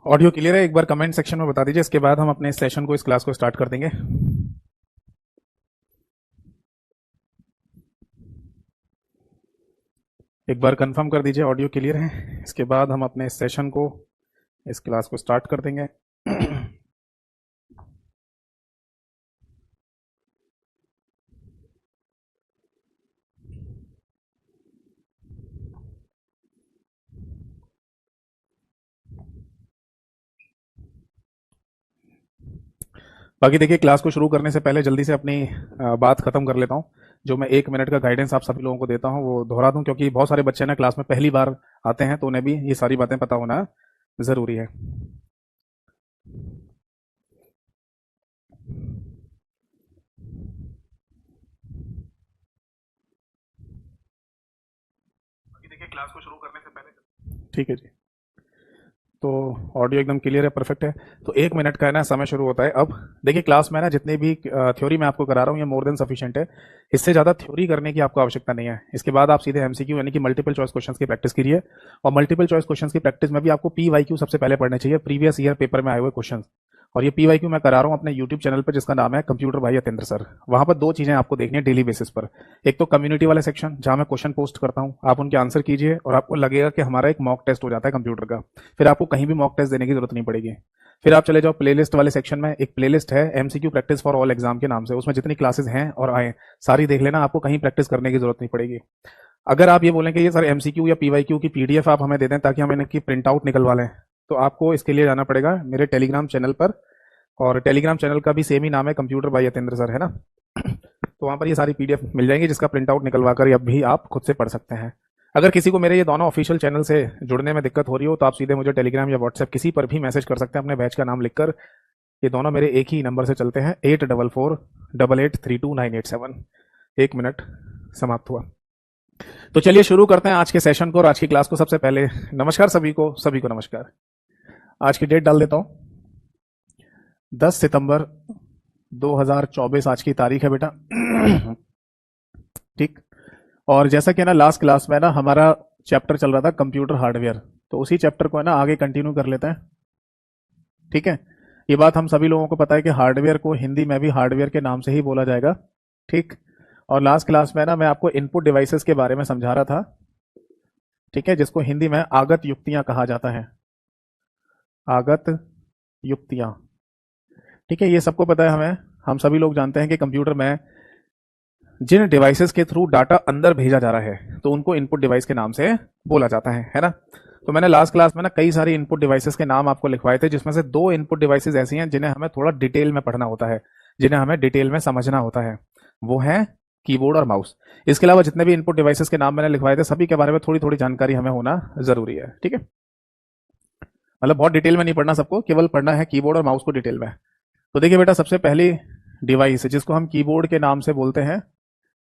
Audio clear है? एक बार comment section में बता दीजिए, इसके बाद हम अपने सेशन को, इस क्लास को स्टार्ट कर देंगे। एक बार कंफर्म कर दीजिए ऑडियो क्लियर है, इसके बाद हम अपने सेशन को, इस क्लास को स्टार्ट कर देंगे। बाकी देखिए, क्लास को शुरू करने से पहले जल्दी से अपनी बात खत्म कर लेता हूँ। जो मैं 1 मिनट का गाइडेंस आप सभी लोगों को देता हूँ वो दोहरा दूं, क्योंकि बहुत सारे बच्चे ना क्लास में पहली बार आते हैं, तो उन्हें भी ये सारी बातें पता होना ज़रूरी है। बाकी देखिए, क्लास को शुरू करने से पहले, ठीक है जी, तो ऑडियो एकदम क्लियर है, परफेक्ट है। तो 1 मिनट का है ना समय शुरू होता है अब। देखिए, क्लास में ना जितने भी थ्योरी मैं आपको करा रहा हूँ ये मोर देन सफिशिएंट है। इससे ज़्यादा थ्योरी करने की आपको आवश्यकता नहीं है। इसके बाद आप सीधे एमसीक्यू यानी कि मल्टीपल चॉइस क्वेश्चंस की प्रैक्टिस कीजिए। और मल्टीपल चॉइस क्वेश्चंस की प्रैक्टिस में भी आपको पीवाईक्यू सबसे पहले पढ़ने चाहिए, प्रीवियस ईयर पेपर में आए हुए क्वेश्चन। और ये पीवाईक्यू मैं करा रहा हूँ अपने यूट्यूब चैनल पर, जिसका नाम है कंप्यूटर भाई यतेंद्र सर। वहां पर 2 चीजें आपको देखनी है डेली बेसिस पर। एक तो कम्युनिटी वाले सेक्शन जहां मैं क्वेश्चन पोस्ट करता हूँ, आप उनके आंसर कीजिए और आपको लगेगा कि हमारा एक मॉक टेस्ट हो जाता है कंप्यूटर का। फिर आपको कहीं भी मॉक टेस्ट देने की जरूरत नहीं पड़ेगी। फिर आप चले जाओ प्लेलिस्ट वाले सेक्शन में। एक प्लेलिस्ट है MCQ practice for all exam के नाम से, उसमें जितनी क्लासेस हैं और आए सारी देख लेना, आपको कहीं प्रैक्टिस करने की जरूरत नहीं पड़ेगी। अगर आप ये बोलें कि ये सर एमसीक्यू या पीवाईक्यू की पीडीएफ आप हमें दे दें ताकि हम इनकी प्रिंट आउट निकलवा लें, तो आपको इसके लिए जाना पड़ेगा मेरे टेलीग्राम चैनल पर। और टेलीग्राम चैनल का भी सेम ही नाम है, कंप्यूटर बाय यतेंद्र सर, है ना। तो वहां पर ये सारी पीडीएफ मिल जाएंगी, जिसका प्रिंट आउट निकलवा कर अब भी आप खुद से पढ़ सकते हैं। अगर किसी को मेरे ये दोनों ऑफिशियल चैनल से जुड़ने में दिक्कत हो रही हो तो आप सीधे मुझे टेलीग्राम या व्हाट्सएप किसी पर भी मैसेज कर सकते हैं अपने बैच का नाम लिखकर। ये दोनों मेरे एक ही नंबर से चलते हैं, 8448832987। 1 मिनट समाप्त हुआ। तो चलिए शुरू करते हैं आज के सेशन को और आज की क्लास को। सबसे पहले नमस्कार सभी को नमस्कार। आज की डेट डाल देता हूं, 10 सितंबर 2024 आज की तारीख है बेटा। ठीक। और जैसा कि ना लास्ट क्लास में ना हमारा चैप्टर चल रहा था कंप्यूटर हार्डवेयर, तो उसी चैप्टर को है ना आगे कंटिन्यू कर लेते हैं। ठीक है, ये बात हम सभी लोगों को पता है कि हार्डवेयर को हिंदी में भी हार्डवेयर के नाम से ही बोला जाएगा। ठीक। और लास्ट क्लास में ना मैं आपको इनपुट डिवाइसेस के बारे में समझा रहा था, ठीक है, जिसको हिंदी में आगत युक्तियां कहा जाता है। आगत युक्तियां, ठीक है, ये सबको पता है हमें। हम सभी लोग जानते हैं कि कंप्यूटर में जिन डिवाइसेस के थ्रू डाटा अंदर भेजा जा रहा है तो उनको इनपुट डिवाइस के नाम से बोला जाता है ना। तो मैंने लास्ट क्लास में ना कई सारी इनपुट डिवाइसेस के नाम आपको लिखवाए थे, जिसमें से 2 इनपुट डिवाइसेस ऐसी हैं जिन्हें हमें थोड़ा डिटेल में पढ़ना होता है, जिन्हें हमें डिटेल में समझना होता है। वो है कीबोर्ड और माउस। इसके अलावा जितने भी इनपुट डिवाइसेस के नाम मैंने लिखवाए थे सभी के बारे में थोड़ी थोड़ी जानकारी हमें होना जरूरी है। ठीक है, मतलब बहुत डिटेल में नहीं पढ़ना सबको, केवल पढ़ना है कीबोर्ड और माउस को डिटेल में। तो देखिए बेटा, सबसे पहली डिवाइस जिसको हम कीबोर्ड के नाम से बोलते हैं,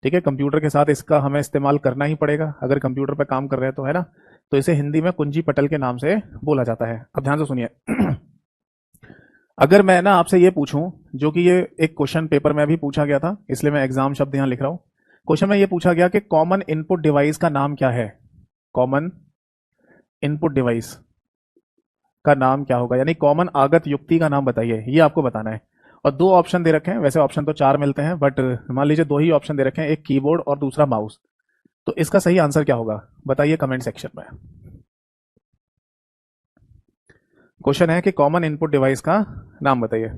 ठीक है, कंप्यूटर के साथ इसका हमें इस्तेमाल करना ही पड़ेगा अगर कंप्यूटर पे काम कर रहे हैं तो, है ना। तो इसे हिंदी में कुंजी पटल के नाम से बोला जाता है। अब ध्यान से सुनिए। अगर मैं ना आपसे ये पूछूं, जो कि ये एक क्वेश्चन पेपर में भी पूछा गया था, इसलिए मैं एग्जाम शब्द यहां लिख रहा हूं। क्वेश्चन में ये पूछा गया कि कॉमन इनपुट डिवाइस का नाम क्या है। कॉमन इनपुट डिवाइस का नाम क्या होगा, यानी कॉमन आगत युक्ति का नाम बताइए, ये आपको बताना है। और 2 ऑप्शन दे रखे हैं, वैसे ऑप्शन तो 4 मिलते हैं, बट मान लीजिए 2 ही ऑप्शन दे रखे हैं, एक कीबोर्ड और दूसरा माउस। तो इसका सही आंसर क्या होगा बताइए कमेंट सेक्शन में। क्वेश्चन है कि कॉमन इनपुट डिवाइस का नाम बताइए।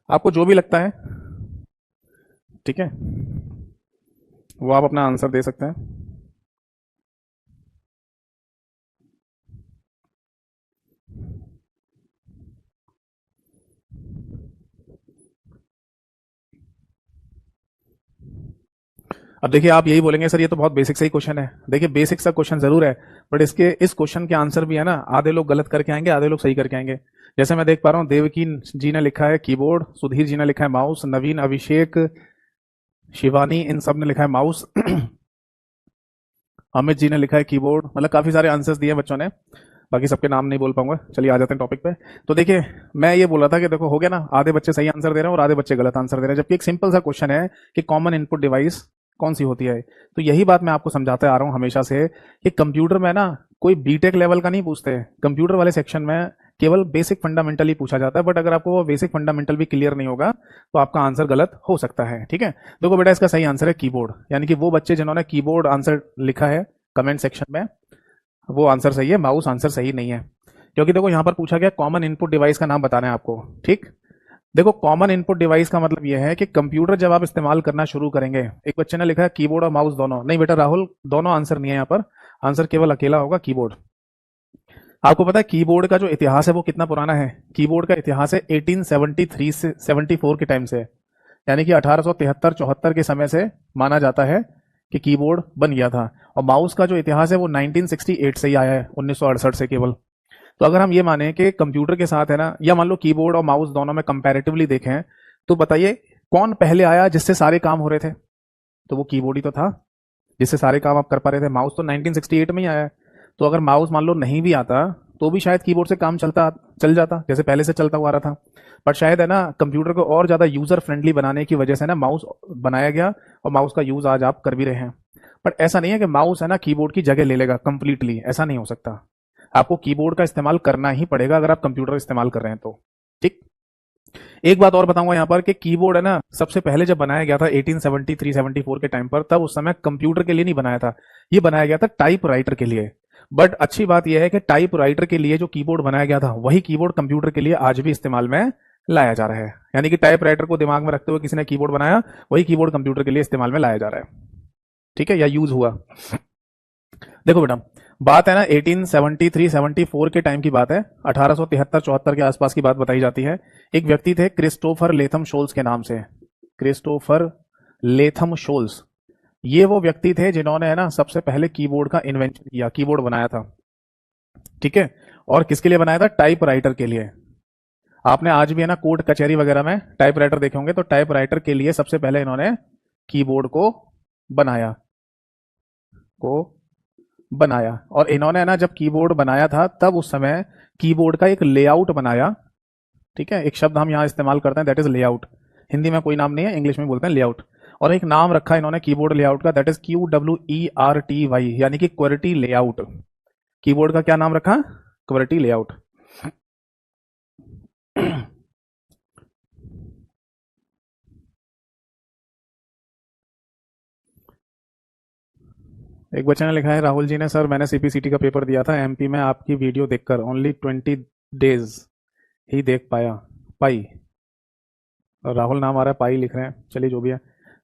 आपको जो भी लगता है, ठीक है, वो आप अपना आंसर दे सकते हैं। अब देखिए, आप यही बोलेंगे सर ये तो बहुत बेसिक सा ही क्वेश्चन है। देखिए, बेसिक सा क्वेश्चन जरूर है, बट इसके इस क्वेश्चन के आंसर भी है ना, आधे लोग गलत करके आएंगे, आधे लोग सही करके आएंगे। जैसे मैं देख पा रहा हूँ, देवकी जी ने लिखा है कीबोर्ड, सुधीर जी ने लिखा है माउस, नवीन, अभिषेक, शिवानी, इन सब ने लिखा है माउस। अमित जी ने लिखा है कीबोर्ड। मतलब काफी सारे आंसर्स दिए बच्चों ने, बाकी सबके नाम नहीं बोल पाऊंगा। चलिए आ जाते हैं टॉपिक पे। तो देखिए, मैं ये बोला था कि देखो हो गया ना, आधे बच्चे सही आंसर दे रहे हैं और आधे बच्चे गलत आंसर दे रहे हैं, जबकि एक सिंपल सा क्वेश्चन है कि कॉमन इनपुट डिवाइस कौन सी होती है। तो यही बात मैं आपको समझाते आ रहा हूँ हमेशा से कि कंप्यूटर में ना कोई बीटेक लेवल का नहीं पूछते, कंप्यूटर वाले सेक्शन में केवल बेसिक फंडामेंटल ही पूछा जाता है। बट अगर आपको वो बेसिक फंडामेंटल भी क्लियर नहीं होगा तो आपका आंसर गलत हो सकता है। ठीक है, देखो बेटा इसका सही आंसर है कीबोर्ड, यानी कि वो बच्चे जिन्होंने कीबोर्ड आंसर लिखा है कमेंट सेक्शन में वो आंसर सही है, माउस आंसर सही नहीं है। क्योंकि देखो यहां पर पूछा गया कॉमन इनपुट डिवाइस का नाम बताना है आपको। ठीक, देखो कॉमन इनपुट डिवाइस का मतलब यह है कि कंप्यूटर जब आप इस्तेमाल करना शुरू करेंगे, एक बच्चे ने लिखा है कीबोर्ड और माउस दोनों, नहीं बेटा राहुल दोनों आंसर नहीं है यहाँ पर, आंसर केवल अकेला होगा कीबोर्ड। आपको पता है कीबोर्ड का जो इतिहास है वो कितना पुराना है? कीबोर्ड का इतिहास है 1873 से 74 के टाइम से, यानी कि 1873-74 के समय से माना जाता है कि कीबोर्ड बन गया था। और माउस का जो इतिहास है वो 1968 से ही आया है, 1968 से केवल। तो अगर हम ये माने कि कंप्यूटर के साथ है ना, या मान लो कीबोर्ड और माउस दोनों में कंपैरेटिवली देखें, तो बताइए कौन पहले आया जिससे सारे काम हो रहे थे? तो वो कीबोर्ड ही तो था जिससे सारे काम आप कर पा रहे थे। माउस तो 1968 में ही आया है। तो अगर माउस मान लो नहीं भी आता तो भी शायद कीबोर्ड से काम चल जाता जैसे पहले से चलता हुआ रहा था। पर शायद है ना कंप्यूटर को और ज्यादा यूजर फ्रेंडली बनाने की वजह से ना माउस बनाया गया, और माउस का यूज आज आप कर भी रहे हैं। बट ऐसा नहीं है कि माउस है ना कीबोर्ड की जगह ले लेगा कंप्लीटली, ऐसा नहीं हो सकता। आपको कीबोर्ड का इस्तेमाल करना ही पड़ेगा अगर आप कंप्यूटर इस्तेमाल कर रहे हैं तो। ठीक, एक बात और बताऊंगा यहाँ पर कि कीबोर्ड है ना सबसे पहले जब बनाया गया था 1873-74 के टाइम पर, तब उस समय कंप्यूटर के लिए नहीं बनाया था, ये बनाया गया था टाइप राइटर के लिए। बट अच्छी बात यह है कि टाइप राइटर के लिए जो कीबोर्ड बनाया गया था वही कीबोर्ड कंप्यूटर के लिए आज भी इस्तेमाल में लाया जा रहा है। यानी कि टाइप राइटर को दिमाग में रखते हुए किसी ने कीबोर्ड बनाया, वही कीबोर्ड कंप्यूटर के लिए इस्तेमाल में लाया जा रहा है। ठीक है, या यूज हुआ। देखो बेटा बात है ना 1873-74 के टाइम की बात है, 1873-74 के आसपास की बात बताई जाती है। एक व्यक्ति थे क्रिस्टोफर लेथम शोल्स के नाम से, क्रिस्टोफर लेथम शोल्स। ये वो व्यक्ति थे जिन्होंने है ना सबसे पहले कीबोर्ड का इन्वेंशन किया, कीबोर्ड बनाया था। ठीक है, और किसके लिए बनाया था? टाइप राइटर के लिए। आपने आज भी है ना कोर्ट कचहरी वगैरह में टाइप राइटर देखे होंगे, तो टाइप राइटर के लिए सबसे पहले इन्होंने कीबोर्ड को बनाया और इन्होंने ना जब कीबोर्ड बनाया था तब उस समय कीबोर्ड का एक लेआउट बनाया। ठीक है, एक शब्द हम यहां इस्तेमाल करते हैं दैट इज लेआउट। हिंदी में कोई नाम नहीं है, इंग्लिश में बोलते हैं लेआउट। और एक नाम रखा इन्होंने कीबोर्ड लेआउट का दैट इज QWERTY, यानी कि क्वर्टी लेआउट। कीबोर्ड का क्या नाम रखा? QWERTY layout. एक बच्चे ने लिखा है राहुल जी ने, सर मैंने सीपीसीटी का पेपर दिया था एमपी में, आपकी वीडियो देखकर ओनली 20 डेज ही देख पाई। और राहुल नाम आ रहा है, पाई लिख रहे हैं, चलिए जो भी है।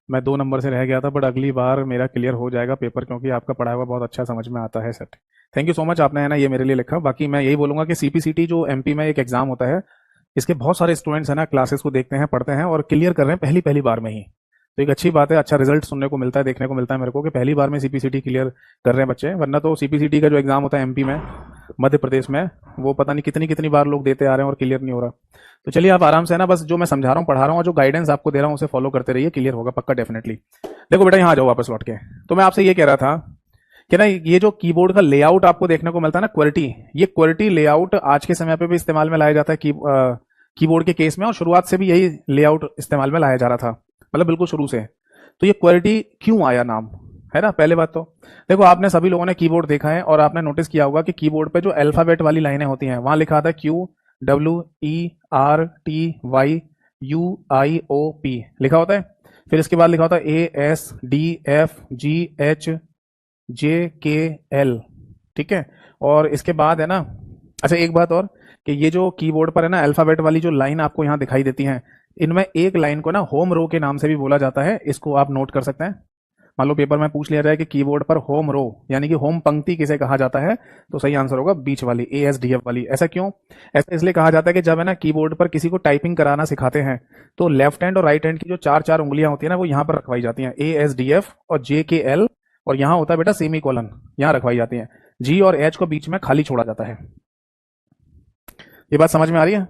मैं 2 नंबर से रह गया था बट अगली बार मेरा क्लियर हो जाएगा पेपर, क्योंकि आपका पढ़ा हुआ बहुत अच्छा समझ में आता है sir. Thank you so much, आपने है ना ये मेरे लिए लिखा। बाकी मैं यही बोलूंगा कि सीपीसीटी जो एमपी में एक एग्जाम होता है, इसके बहुत सारे स्टूडेंट्स है ना क्लासेस को देखते हैं, पढ़ते हैं और क्लियर कर रहे हैं पहली पहली बार में ही। तो एक अच्छी बात है, अच्छा रिजल्ट सुनने को मिलता है, देखने को मिलता है मेरे को कि पहली बार में सीपीसीटी क्लियर कर रहे हैं बच्चे। वरना तो सीपीसीटी का जो एग्जाम होता है एमपी में, मध्य प्रदेश में, वो पता नहीं कितनी कितनी बार लोग देते आ रहे हैं और क्लियर नहीं हो रहा। तो चलिए आप आराम से है ना, बस जो मैं समझा रहा हूँ पढ़ा रहा हूँ और जो गाइडेंस आपको दे रहा हूँ उसे फॉलो करते रहिए, क्लियर होगा पक्का डेफिनेटली। देखो बेटा यहाँ आ जाओ वापस लौट के। तो मैं आपसे ये कह रहा था कि ना ये जो कीबोर्ड का लेआउट आपको देखने को मिलता है ना क्वर्टी, ये क्वर्टी लेआउट आज के समय पे भी इस्तेमाल में लाया जाता है कीबोर्ड के केस में, और शुरुआत से भी यही लेआउट इस्तेमाल में लाया जा रहा था, मतलब बिल्कुल शुरू से। तो ये क्वर्टी क्यों आया नाम, है ना पहले बात तो। देखो आपने सभी लोगों ने कीबोर्ड देखा है और आपने नोटिस किया होगा कि कीबोर्ड पे जो अल्फाबेट वाली लाइनें होती हैं वहां लिखा आता है QWERTYUIOP लिखा होता है। फिर इसके बाद लिखा होता है ASDFGHJKL। ठीक है, और इसके बाद है ना, अच्छा एक बात और कि ये जो कीबोर्ड पर है ना अल्फाबेट वाली जो लाइन आपको यहाँ दिखाई देती हैं, इनमें एक लाइन को ना होम रो के नाम से भी बोला जाता है, इसको आप नोट कर सकते हैं। मान लो पेपर में पूछ लिया जाए कि कीबोर्ड पर होम रो यानी कि होम पंक्ति किसे कहा जाता है, तो सही आंसर होगा बीच वाली ASDF वाली। ऐसा क्यों? ऐसा इसलिए कहा जाता है कि जब है ना कीबोर्ड पर किसी को टाइपिंग कराना सिखाते हैं तो लेफ्ट हैंड और राइट हैंड की जो 4 उंगलियां होती है ना वो यहाँ पर रखवाई जाती हैं, ASDF और JKL, और यहाँ होता है बेटा सेमी कोलन, यहाँ रखवाई जाती है। G और H को बीच में खाली छोड़ा जाता है। ये बात समझ में आ रही है?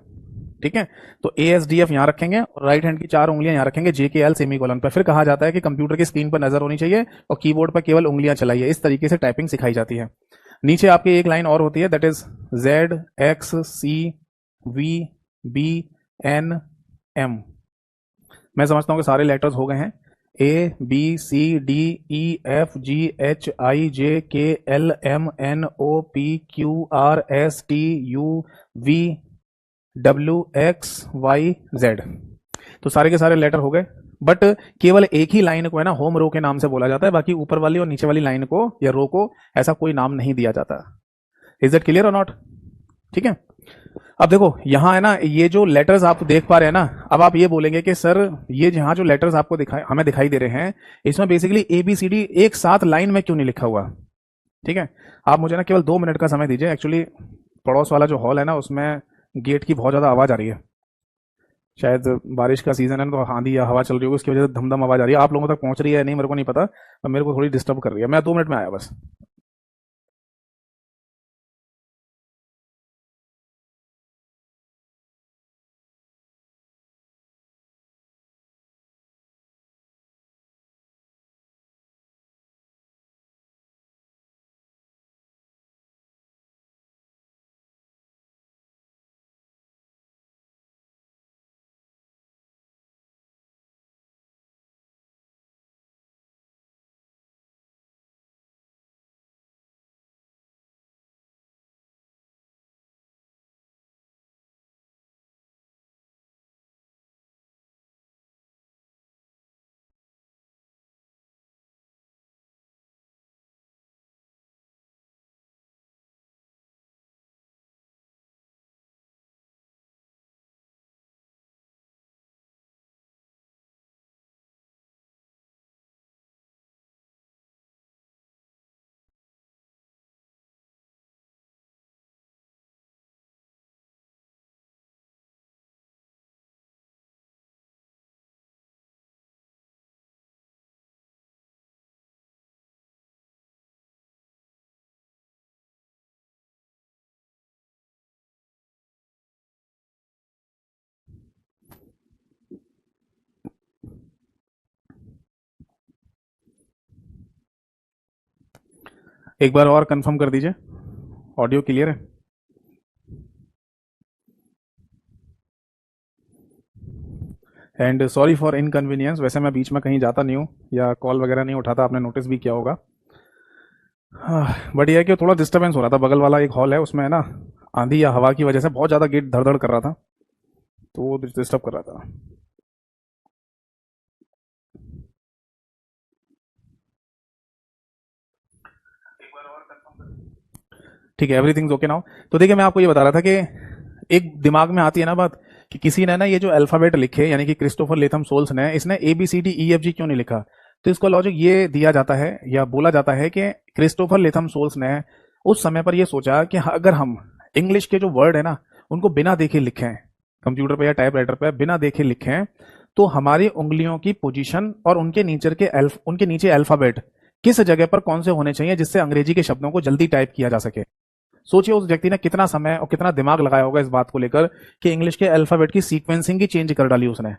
ठीक है, तो ASDF यहां रखेंगे और राइट हैंड की 4 उंगलियां यहां रखेंगे JKL सेमीकोलन पर। फिर कहा जाता है कि कंप्यूटर की स्क्रीन पर नजर होनी चाहिए और कीबोर्ड पर केवल उंगलियां चलाइए। इस तरीके से टाइपिंग सिखाई जाती है। नीचे आपकी एक लाइन और होती है दैट इज ZXCVBNM। मैं समझता हूं कि सारे लेटर्स हो गए हैं। ABCDEFGHIJKLMNOPQRSTUVWXYZ। तो सारे के सारे लेटर हो गए, बट केवल एक ही लाइन को है ना होम रो के नाम से बोला जाता है, बाकी ऊपर वाली और नीचे वाली लाइन को या रो को ऐसा कोई नाम नहीं दिया जाता। इज दैट क्लियर और नॉट? ठीक है। अब देखो यहां है ना, ये जो लेटर्स आप देख पा रहे हैं ना, अब आप ये बोलेंगे कि सर ये यहाँ जो लेटर्स आपको हमें दिखाई दे रहे हैं, इसमें बेसिकली ABCD एक साथ लाइन में क्यों नहीं लिखा हुआ? ठीक है, आप मुझे ना केवल 2 मिनट का समय दीजिए। एक्चुअली पड़ोस वाला जो हॉल है ना, उसमें गेट की बहुत ज्यादा आवाज आ रही है। शायद बारिश का सीजन है तो आंधी या हवा चल रही होगी, उसकी वजह से धमधम आवाज आ रही है। आप लोगों तक पहुंच रही है नहीं मेरे को नहीं पता, पर मेरे को थोड़ी डिस्टर्ब कर रही है। मैं 2 मिनट में आया बस। एक बार और कंफर्म कर दीजिए, ऑडियो क्लियर है? एंड सॉरी फॉर इनकन्वीनियंस, वैसे मैं बीच में कहीं जाता नहीं हूँ या कॉल वगैरह नहीं उठाता, आपने नोटिस भी किया होगा। बट यह है कि थोड़ा डिस्टर्बेंस हो रहा था, बगल वाला एक हॉल है उसमें है ना, आंधी या हवा की वजह से बहुत ज़्यादा गेट धड़ धड़ कर रहा था, तो वो डिस्टर्ब कर रहा था। ठीक है, एवरीथिंग ओके नाउ। तो देखिए मैं आपको ये बता रहा था कि एक दिमाग में आती है ना बात कि किसी ने ना ये जो अल्फाबेट लिखे, यानी कि क्रिस्टोफर लेथम सोल्स ने, इसने ABCDEFG क्यों नहीं लिखा? तो इसका लॉजिक ये दिया जाता है या बोला जाता है कि क्रिस्टोफर लेथम सोल्स ने उस समय पर यह सोचा कि अगर हम इंग्लिश के जो वर्ड है ना उनको बिना देखे लिखें, कंप्यूटर पे या टाइपराइटर पे बिना देखे लिखें, तो हमारी उंगलियों की पोजीशन और उनके नीचे अल्फाबेट किस जगह पर कौन से होने चाहिए जिससे अंग्रेजी के शब्दों को जल्दी टाइप किया जा सके। सोचिए उस व्यक्ति ने कितना समय और कितना दिमाग लगाया होगा इस बात को लेकर कि इंग्लिश के अल्फाबेट की सीक्वेंसिंग ही चेंज कर डाली उसने।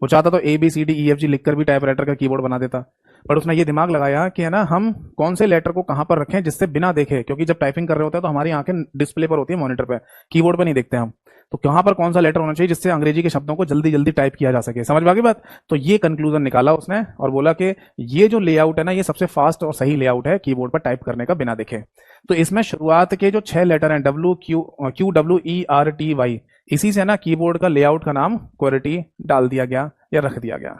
वो चाहता तो ABCDEFG लिखकर भी टाइपराइटर का कीबोर्ड बना देता, पर उसने ये दिमाग लगाया कि है ना हम कौन से लेटर को कहां पर रखें जिससे बिना देखे, क्योंकि जब टाइपिंग कर रहे होते हैं तो हमारी आंखें डिस्प्ले पर होती है, मॉनिटर पे, कीबोर्ड पे नहीं देखते हम, तो कहां पर कौन सा लेटर होना चाहिए जिससे अंग्रेजी के शब्दों को जल्दी जल्दी टाइप किया जा सके। समझ में आ गई बात? तो ये कंक्लूजन निकाला उसने और बोला कि ये जो लेआउट है ना, ये सबसे फास्ट और सही लेआउट है कीबोर्ड पर टाइप करने का बिना देखे। तो इसमें शुरुआत के जो 6 लेटर हैं WQWERTY, इसी से ना कीबोर्ड का लेआउट का नाम क्वेरिटी डाल दिया गया या रख दिया गया।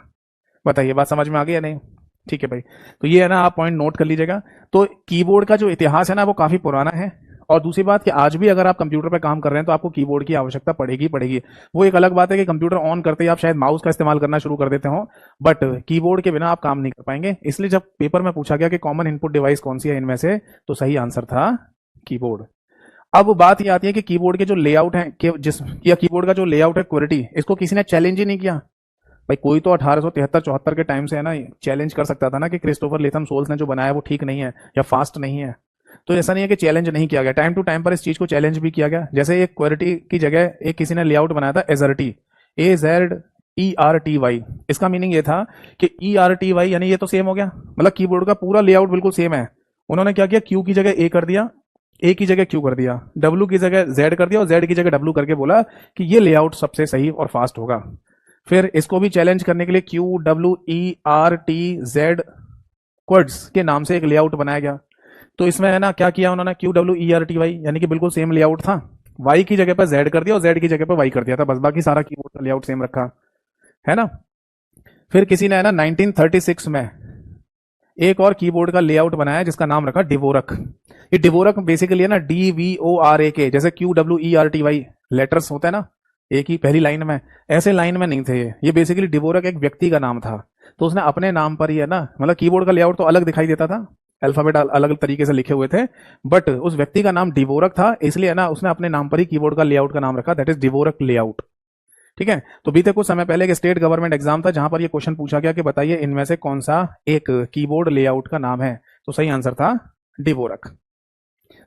बताइए बात समझ में आ गई या नहीं? ठीक है भाई, तो ये है ना आप पॉइंट नोट कर लीजिएगा। तो कीबोर्ड का जो इतिहास है ना वो काफी पुराना है, और दूसरी बात कि आज भी अगर आप कंप्यूटर पे काम कर रहे हैं तो आपको कीबोर्ड की आवश्यकता पड़ेगी। वो एक अलग बात है कि कंप्यूटर ऑन करते ही आप शायद माउस का इस्तेमाल करना शुरू कर देते हो, बट कीबोर्ड के बिना आप काम नहीं कर पाएंगे। इसलिए जब पेपर में पूछा गया कि कॉमन इनपुट डिवाइस कौन सी है इनमें से, तो सही आंसर था कीबोर्ड। अब बात ये आती है कि कीबोर्ड के जो लेआउट है या कीबोर्ड का जो लेआउट है क्वेरिटी, इसको किसी ने चैलेंज ही नहीं किया। भाई कोई तो 1873-74 के टाइम से है ना चैलेंज कर सकता था ना कि क्रिस्टोफर लेथम सोल्स ने जो बनाया वो ठीक नहीं है या फास्ट नहीं है। तो ऐसा नहीं है कि चैलेंज नहीं किया गया, टाइम टू टाइम पर इस चीज को चैलेंज भी किया गया। जैसे एक क्वेरिटी की जगह एक किसी ने लेआउट बनाया था एजर्टी, AZERTY। इसका मीनिंग ये था कि ERTY यानी ये तो सेम हो गया, मतलब कीबोर्ड का पूरा लेआउट बिल्कुल सेम है। उन्होंने क्या किया, क्यू की जगह ए कर दिया, ए की जगह क्यू कर दिया, डब्ल्यू की जगह जेड कर दिया और जेड की जगह डब्ल्यू करके बोला कि ये लेआउट सबसे सही और फास्ट होगा। फिर इसको भी चैलेंज करने के लिए QWERTZ क्वर्ड्स के नाम से एक लेआउट बनाया गया। तो इसमें है ना क्या किया उन्होंने, QWERTY यानी कि बिल्कुल सेम लेआउट था, वाई की जगह पर जेड कर दिया और जेड की जगह पर वाई कर दिया था, बस बाकी सारा कीबोर्ड का लेआउट सेम रखा, है ना। फिर किसी ने है ना 1936 में एक और कीबोर्ड का लेआउट बनाया जिसका नाम रखा डिवोरक। ये डिवोरक बेसिकली है ना DVORAK, जैसे QWERTY लेटर्स होते हैं ना एक ही पहली लाइन में, ऐसे लाइन में नहीं थे ये बेसिकली डिवोरक एक व्यक्ति का नाम था। तो उसने अपने नाम पर ही है ना, मतलब कीबोर्ड का लेआउट तो अलग दिखाई देता था, अल्फाबेट अलग अलग तरीके से लिखे हुए थे, बट उस व्यक्ति का नाम डिवोरक था, इसलिए है ना उसने अपने नाम पर ही कीबोर्ड का लेआउट का नाम रखा, दैट इज डिवोरक लेआउट। ठीक है। तो बीते कुछ समय पहले एक स्टेट गवर्नमेंट एग्जाम था जहां पर ये क्वेश्चन पूछा गया कि बताइए इनमें से कौन सा एक कीबोर्ड लेआउट का नाम है, तो सही आंसर था डिवोरक।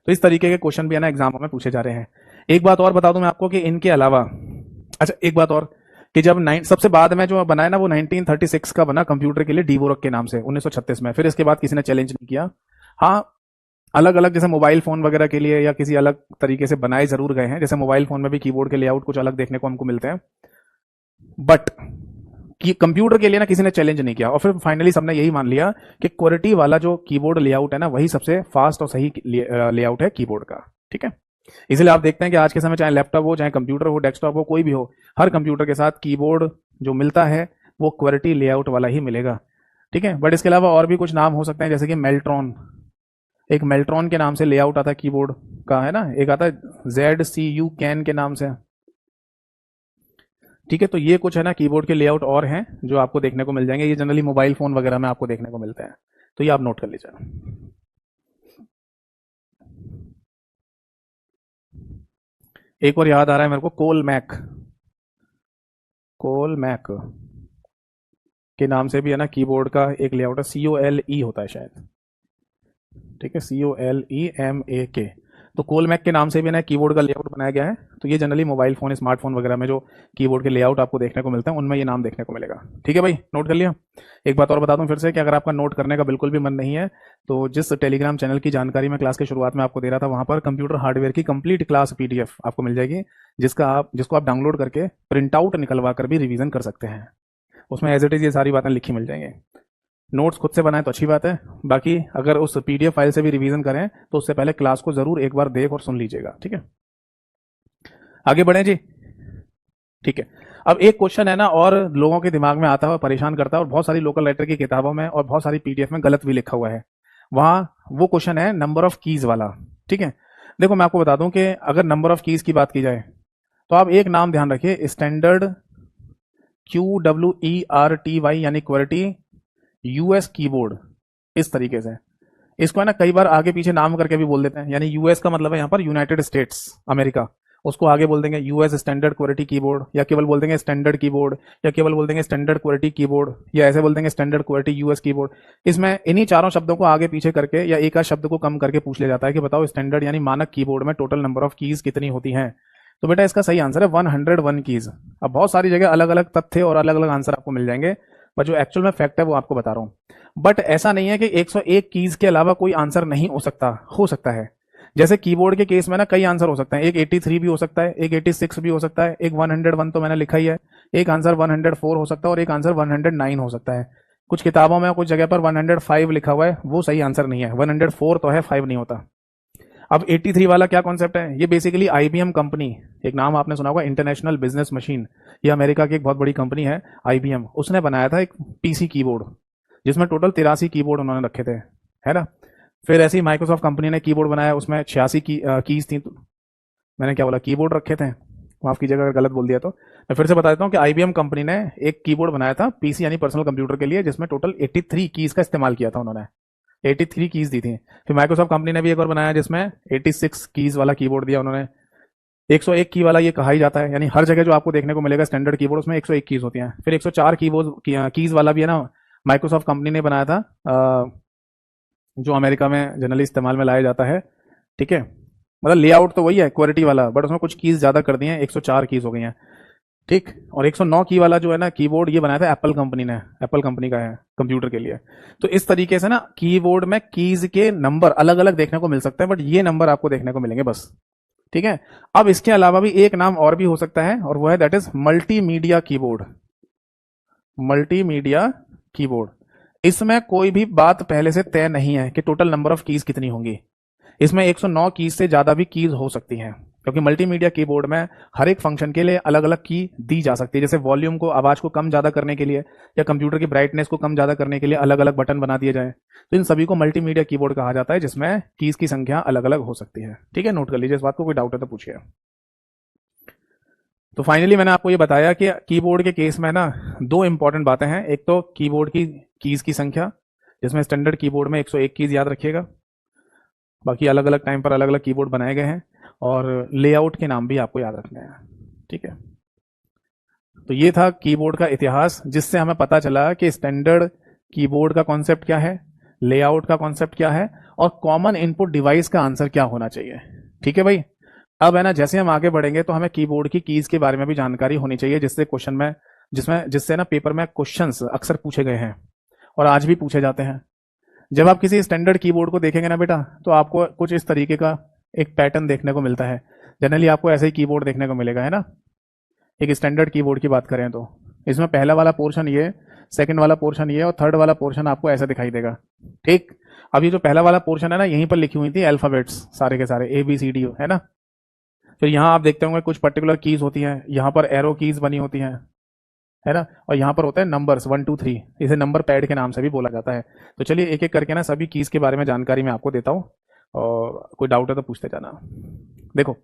तो इस तरीके के क्वेश्चन भी है ना एग्जामों में पूछे जा रहे हैं। एक बात और बता दूं मैं आपको कि इनके अलावा, अच्छा एक बात और कि जब सबसे बाद में जो बनाया ना वो 1936 का बना कंप्यूटर के लिए डिवोरक के नाम से 1936 में, फिर इसके बाद किसी ने चैलेंज नहीं किया। हाँ, अलग अलग जैसे मोबाइल फोन वगैरह के लिए या किसी अलग तरीके से बनाए जरूर गए हैं, जैसे मोबाइल फोन में भी कीबोर्ड के लेआउट कुछ अलग देखने को हमको मिलते हैं, बट कि कंप्यूटर के लिए ना किसी ने चैलेंज नहीं किया। और फिर फाइनली सबने यही मान लिया कि क्वालिटी वाला जो कीबोर्ड लेआउट है ना वही सबसे फास्ट और सही लेआउट है कीबोर्ड का। ठीक है। इसलिए आप देखते हैं कि आज के समय चाहे लैपटॉप हो, चाहे कंप्यूटर हो, डेस्कटॉप हो, कोई भी हो, हर कंप्यूटर के साथ कीबोर्ड जो मिलता है वो क्वालिटी लेआउट वाला ही मिलेगा। ठीक है। बट इसके अलावा और भी कुछ नाम हो सकते हैं, जैसे कि मेल्ट्रॉन, एक मेल्ट्रॉन के नाम से लेआउट आता है कीबोर्ड का, है ना, एक आता है ZCU कैन के नाम से। ठीक है। तो ये कुछ है ना कीबोर्ड के लेआउट और हैं जो आपको देखने को मिल जाएंगे, ये जनरली मोबाइल फोन वगैरह में आपको देखने को मिलते हैं, तो ये आप नोट कर लीजिए। एक और याद आ रहा है मेरे को, कोल मैक के नाम से भी है ना कीबोर्ड का एक लेआउट है, COLE होता है शायद। ठीक है, COLEMAK। तो कोलमैक के नाम से भी ना कीबोर्ड का लेआउट बनाया गया है। तो ये जनरली मोबाइल फोन, स्मार्टफोन वगैरह में जो कीबोर्ड के लेआउट आपको देखने को मिलते हैं उनमें ये नाम देखने को मिलेगा। ठीक है भाई, नोट कर लिया। एक बात और बता दूं फिर से कि अगर आपका नोट करने का बिल्कुल भी मन नहीं है तो जिस टेलीग्राम चैनल की जानकारी मैं क्लास के शुरुआत में आपको दे रहा था वहां पर कंप्यूटर हार्डवेयर की कंप्लीट क्लास PDF आपको मिल जाएगी, जिसको आप डाउनलोड करके प्रिंट आउट निकलवा कर भी रिवीजन कर सकते हैं। उसमें एज इट इज ये सारी बातें लिखी मिल जाएंगी। नोट्स खुद से बनाएं तो अच्छी बात है, बाकी अगर उस PDF फाइल से भी रिवीजन करें तो उससे पहले क्लास को जरूर एक बार देख और सुन लीजिएगा। ठीक है, आगे बढ़े जी। ठीक है। अब एक क्वेश्चन है ना और लोगों के दिमाग में आता हुआ परेशान करता है, और बहुत सारी लोकल राइटर की किताबों में और बहुत सारी PDF में गलत भी लिखा हुआ है। वहां वो क्वेश्चन है नंबर ऑफ कीज वाला। ठीक है। देखो मैं आपको बता दूं कि अगर नंबर ऑफ कीज की बात की जाए तो आप एक नाम ध्यान रखिए, स्टैंडर्ड QWERTY यानी क्वालिटी US कीबोर्ड, इस तरीके से इसको है ना कई बार आगे पीछे नाम करके भी बोल देते हैं, यानी US का मतलब है यहाँ पर यूनाइटेड स्टेट्स अमेरिका, उसको आगे बोल देंगे US स्टैंडर्ड क्वालिटी कीबोर्ड, या केवल बोल देंगे स्टैंडर्ड कीबोर्ड, या केवल बोल देंगे स्टैंडर्ड क्वालिटी कीबोर्ड, या ऐसे बोल देंगे स्टैंडर्ड क्वालिटी US कीबोर्ड। इसमें इन्हीं चारों शब्दों को आगे पीछे करके या एक आध शब्द को कम करके पूछ लिया जाता है कि बताओ स्टैंडर्ड यानी मानक कीबोर्ड में टोटल नंबर ऑफ कीज कितनी होती हैं। तो बेटा इसका सही आंसर है 101 कीज। अब बहुत सारी जगह अलग अलग तथ्य और अलग अलग आंसर आपको मिल जाएंगे, पर जो एक्चुअल में फैक्ट है वो आपको बता रहा हूं। बट ऐसा नहीं है कि 101 कीज के अलावा कोई आंसर नहीं हो सकता है। जैसे कीबोर्ड के केस में ना कई आंसर हो सकते हैं, एक 83 भी हो सकता है, एक 86 भी हो सकता है, एक 101 तो मैंने लिखा ही है, एक आंसर 104 हो सकता है और एक आंसर 109 हो सकता है। कुछ किताबों में कुछ जगह पर 105 लिखा हुआ है, वो सही आंसर नहीं है, 104 तो है, 5 नहीं होता। अब 83 वाला क्या कॉन्सेप्ट है, ये बेसिकली IBM कंपनी, एक नाम आपने सुना होगा इंटरनेशनल बिजनेस मशीन, ये अमेरिका की एक बहुत बड़ी कंपनी है IBM, उसने बनाया था एक PC कीबोर्ड जिसमें टोटल 83 कीबोर्ड उन्होंने रखे थे, है ना। फिर ऐसी माइक्रोसॉफ्ट कंपनी ने कीबोर्ड बनाया, उसमें 86 कीज थी। मैंने क्या बोला, कीबोर्ड रखे थे, माफ कीजिएगा अगर गलत बोल दिया तो। मैं फिर से बता देता हूँ कि IBM कंपनी ने एक कीबोर्ड बनाया था PC यानी पर्सनल कंप्यूटर के लिए, जिसमें टोटल 83 कीज का इस्तेमाल किया था उन्होंने, 83 कीज दी थी। फिर माइक्रोसॉफ्ट कंपनी ने भी एक और बनाया जिसमें 86 कीज वाला कीबोर्ड दिया उन्होंने। 101 की वाला ये कहा ही जाता है, यानी हर जगह जो आपको देखने को मिलेगा स्टैंडर्ड कीबोर्ड उसमें 101 कीज होती हैं। फिर 104 कीज वाला भी है ना, माइक्रोसॉफ्ट कंपनी ने बनाया था, जो अमेरिका में जनरली इस्तेमाल में लाया जाता है। ठीक है, मतलब लेआउट तो वही है क्वालिटी वाला, बट उसमें कुछ कीज ज्यादा कर दी हैं, 104 कीज हो गई हैं। ठीक, और 109 की वाला जो है ना कीबोर्ड, ये बनाया था एप्पल कंपनी ने, एप्पल कंपनी का है कंप्यूटर के लिए। तो इस तरीके से ना कीबोर्ड में कीज के नंबर अलग अलग देखने को मिल सकते हैं, बट ये नंबर आपको देखने को मिलेंगे बस। ठीक है। अब इसके अलावा भी एक नाम और भी हो सकता है, और वो है that is multimedia keyboard. Multimedia keyboard. इसमें कोई भी बात पहले से तय नहीं है कि टोटल नंबर ऑफ कीज कितनी होंगी। इसमें 109 कीज से ज्यादा भी कीज हो सकती हैं, क्योंकि मल्टीमीडिया कीबोर्ड में हर एक फंक्शन के लिए अलग अलग की दी जा सकती है। जैसे वॉल्यूम को, आवाज को कम ज्यादा करने के लिए, या कंप्यूटर की ब्राइटनेस को कम ज्यादा करने के लिए अलग अलग बटन बना दिए जाए, तो इन सभी को मल्टीमीडिया कीबोर्ड कहा जाता है, जिसमें कीज की संख्या अलग अलग हो सकती है। ठीक है, नोट कर लीजिए इस बात को, कोई डाउट है तो पूछिए। तो फाइनली मैंने आपको ये बताया कि कीबोर्ड के केस में ना दो इंपॉर्टेंट बातें हैं। एक तो कीबोर्ड की कीज की संख्या, जिसमें स्टैंडर्ड कीबोर्ड में 101 कीज याद रखिएगा, बाकी अलग अलग टाइम पर अलग अलग कीबोर्ड बनाए गए हैं, और लेआउट के नाम भी आपको याद रखने हैं। ठीक है, तो ये था कीबोर्ड का इतिहास, जिससे हमें पता चला कि स्टैंडर्ड कीबोर्ड का कॉन्सेप्ट क्या है, लेआउट का कॉन्सेप्ट क्या है, और कॉमन इनपुट डिवाइस का आंसर क्या होना चाहिए। ठीक है भाई, अब है ना, जैसे हम आगे बढ़ेंगे तो हमें कीबोर्ड की कीज के बारे में भी जानकारी होनी चाहिए, जिससे क्वेश्चन में जिससे ना पेपर में क्वेश्चंस अक्सर पूछे गए हैं और आज भी पूछे जाते हैं। जब आप किसी स्टैंडर्ड कीबोर्ड को देखेंगे ना बेटा, तो आपको कुछ इस तरीके का एक पैटर्न देखने को मिलता है। जनरली आपको ऐसे ही कीबोर्ड देखने को मिलेगा, है ना। एक स्टैंडर्ड कीबोर्ड की बात करें तो इसमें पहला वाला पोर्शन ये, सेकंड वाला पोर्शन ये, और थर्ड वाला पोर्शन आपको ऐसा दिखाई देगा। ठीक, अब ये जो पहला वाला पोर्शन है ना, यहीं पर लिखी हुई थी अल्फाबेट्स सारे के सारे ABCD, है ना। फिर यहाँ आप देखते होंगे कुछ पर्टिकुलर कीज होती हैं, यहाँ पर एरो कीज बनी होती हैं, है ना, और यहाँ पर होता है नंबर्स 1 2 3, इसे नंबर पैड के नाम से भी बोला जाता है। तो चलिए एक एक करके ना सभी कीज के बारे में जानकारी मैं आपको देता हूँ, और कोई डाउट है तो पूछते जाना। देखो,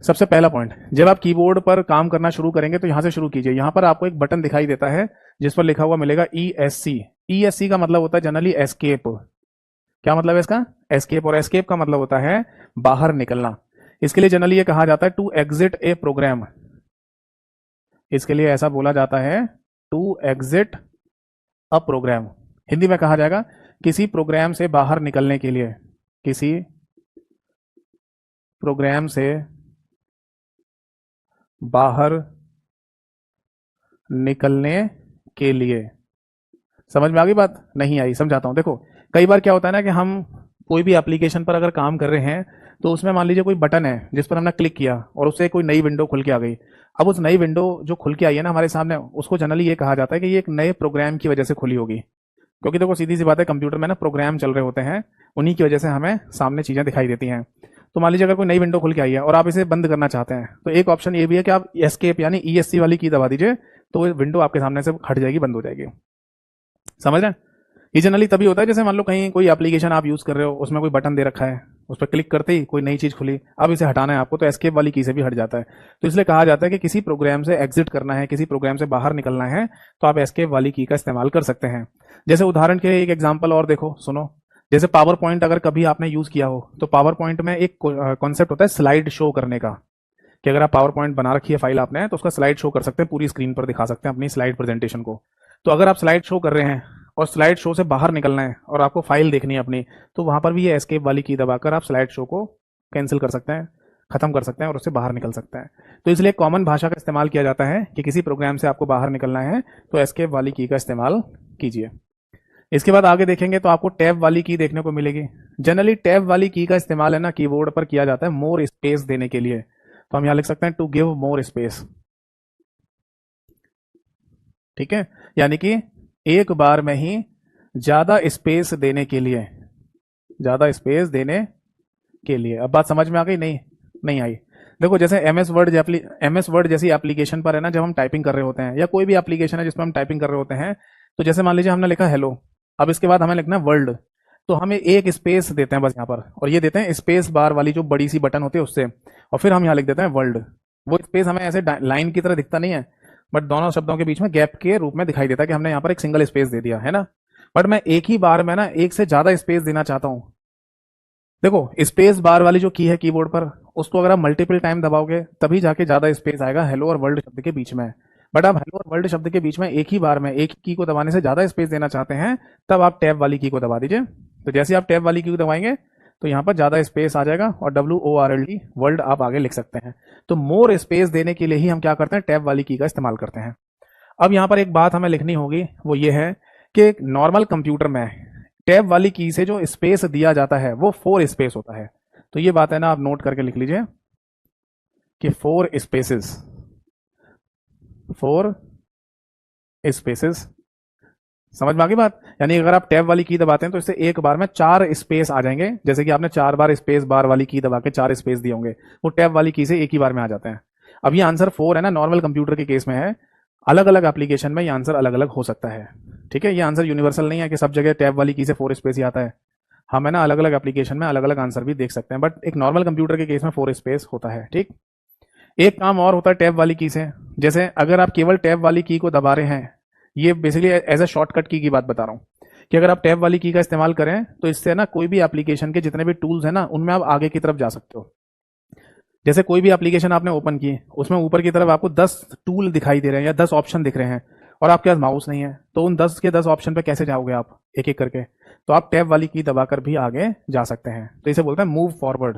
सबसे पहला पॉइंट, जब आप कीबोर्ड पर काम करना शुरू करेंगे तो यहाँ से शुरू कीजिए। यहाँ पर आपको एक बटन दिखाई देता है जिस पर लिखा हुआ मिलेगा ESC। ESC का मतलब होता है जनरली एस्केप। क्या मतलब है इसका? एस्केप। और एस्केप का मतलब होता है बाहर निकलना। इसके लिए जनरली ये कहा जाता है टू एग्जिट ए प्रोग्राम। इसके लिए ऐसा बोला जाता है to exit a program. Hindi में कहा जाएगा किसी प्रोग्राम से बाहर निकलने के लिए, किसी प्रोग्राम से बाहर निकलने के लिए। समझ में आ गई बात? नहीं आई? समझाता हूं। देखो, कई बार क्या होता है ना कि हम कोई भी एप्लीकेशन पर अगर काम कर रहे हैं तो उसमें मान लीजिए कोई बटन है जिस पर हमने क्लिक किया और उससे कोई नई विंडो खुल के आ गई। अब उस नई विंडो जो खुल के आई है ना हमारे सामने, उसको जनरली ये कहा जाता है कि ये एक नए प्रोग्राम की वजह से खुली होगी। क्योंकि देखो सीधी सी बात है, कंप्यूटर में ना प्रोग्राम चल रहे होते हैं, उन्हीं की वजह से हमें सामने चीजें दिखाई देती हैं। तो मान लीजिए अगर कोई नई विंडो खुल के आई है और आप इसे बंद करना चाहते हैं, तो एक ऑप्शन ये भी है कि आप एस्केप यानी ESC वाली की दबा दीजिए, तो विंडो आपके सामने से हट जाएगी, बंद हो जाएगी। समझ रहे हैं? ये जनरली तभी होता है जैसे मान लो कहीं कोई एप्लीकेशन आप यूज कर रहे हो, उसमें कोई बटन दे रखा है, उस पर क्लिक करते ही कोई नई चीज खुली, अब इसे हटाना है आपको, तो एस्केप वाली की से भी हट जाता है। तो इसलिए कहा जाता है कि किसी प्रोग्राम से एग्जिट करना है, किसी प्रोग्राम से बाहर निकलना है, तो आप एस्केप वाली की का इस्तेमाल कर सकते हैं। जैसे उदाहरण के लिए एक एग्जाम्पल और देखो, सुनो। जैसे पावर पॉइंट अगर कभी आपने यूज किया हो, तो पावर पॉइंट में एक कॉन्सेप्ट होता है स्लाइड शो करने का, कि अगर आप पावर पॉइंट बना रखी है फाइल आपने, तो उसका स्लाइड शो कर सकते हैं, पूरी स्क्रीन पर दिखा सकते हैं अपनी स्लाइड प्रेजेंटेशन को। तो अगर आप स्लाइड शो कर रहे हैं और स्लाइड शो से बाहर निकलना है और आपको फाइल देखनी है अपनी, तो वहां पर भी ये एस्केप वाली की दबाकर आप स्लाइड शो को कैंसिल कर सकते हैं, खत्म कर सकते हैं और उससे बाहर निकल सकते हैं। तो इसलिए कॉमन भाषा का इस्तेमाल किया जाता है कि किसी प्रोग्राम से आपको बाहर निकलना है तो एस्केप वाली की का इस्तेमाल कीजिए। इसके बाद आगे देखेंगे तो आपको टैब वाली की देखने को मिलेगी। जनरली टैब वाली की का इस्तेमाल है ना कीबोर्ड पर किया जाता है मोर स्पेस देने के लिए। तो हम यहां लिख सकते हैं टू गिव मोर स्पेस। ठीक है, यानी कि एक बार में ही ज्यादा स्पेस देने के लिए, ज्यादा स्पेस देने के लिए। अब बात समझ में आ गई? नहीं? नहीं आई? देखो, जैसे MS वर्ड जैसी एप्लीकेशन पर है ना, जब हम टाइपिंग कर रहे होते हैं, या कोई भी एप्लीकेशन है जिसमें हम टाइपिंग कर रहे होते हैं, तो जैसे मान लीजिए हमने लिखा हेलो, अब इसके बाद हमें लिखना है वर्ल्ड, तो हमें एक स्पेस देते हैं बस यहाँ पर, और ये देते हैं स्पेस बार वाली जो बड़ी सी बटन होती है उससे, और फिर हम यहाँ लिख देते हैं वर्ल्ड। वो स्पेस हमें ऐसे लाइन की तरह दिखता नहीं है, बट दोनों शब्दों के बीच में गैप के रूप में दिखाई देता है कि हमने यहाँ पर एक सिंगल स्पेस दे दिया है ना। बट मैं एक ही बार में ना एक से ज्यादा स्पेस देना चाहता हूँ। देखो, स्पेस बार वाली जो की है कीबोर्ड पर, उसको अगर आप मल्टीपल टाइम दबाओगे तभी जाके ज्यादा स्पेस आएगा हेलो और वर्ल्ड शब्द के बीच में। बट आप हेलो और वर्ल्ड शब्द के बीच में एक ही बार में एक की को दबाने से ज्यादा स्पेस देना चाहते हैं, तब आप टैब वाली की को दबा दीजिए। तो जैसे आप टैब वाली की को दबाएंगे तो यहाँ पर ज्यादा स्पेस आ जाएगा और WORLD वर्ल्ड आप आगे लिख सकते हैं। तो मोर स्पेस देने के लिए ही हम क्या करते हैं, टैब वाली की का इस्तेमाल करते हैं। अब यहाँ पर एक बात हमें लिखनी होगी, वो ये है कि नॉर्मल कंप्यूटर में टैब वाली की से जो स्पेस दिया जाता है वो 4 स्पेस होता है। तो ये बात है ना, आप नोट करके लिख लीजिए कि 4 स्पेसेस, 4 स्पेसेस। समझ में आ गई बात? यानी अगर आप टैब वाली की दबाते हैं तो इससे एक बार में 4 स्पेस आ जाएंगे, जैसे कि आपने 4 बार स्पेस बार वाली की दबा के 4 स्पेस दिए होंगे, वो टैब वाली की से एक ही बार में आ जाते हैं। अब ये आंसर 4 है ना, नॉर्मल कंप्यूटर के केस में है, अलग अलग एप्लीकेशन में ये आंसर अलग अलग हो सकता है। ठीक है, ये आंसर यूनिवर्सल नहीं है कि सब जगह टैब वाली की से 4 स्पेस ही आता है। हम है ना अलग अलग एप्लीकेशन में अलग अलग आंसर भी देख सकते हैं, बट एक नॉर्मल कंप्यूटर के केस में 4 स्पेस होता है। ठीक, एक काम और होता है टैब वाली की से, जैसे अगर आप केवल टैब वाली की को दबा रहे हैं, ये बेसिकली एज अ शॉर्टकट की बात बता रहा हूँ कि अगर आप टैब वाली की का इस्तेमाल करें तो इससे ना कोई भी एप्लीकेशन के जितने भी टूल्स हैं ना उनमें आप आगे की तरफ जा सकते हो। जैसे कोई भी एप्लीकेशन आपने ओपन की, उसमें ऊपर की तरफ आपको 10 टूल दिखाई दे रहे हैं या 10 ऑप्शन दिख रहे हैं और आपके पास माउस नहीं है, तो उन 10 के 10 ऑप्शन पे कैसे जाओगे आप एक एक करके? तो आप टैब वाली की दबाकर भी आगे जा सकते हैं। तो इसे बोलते हैं मूव फॉरवर्ड,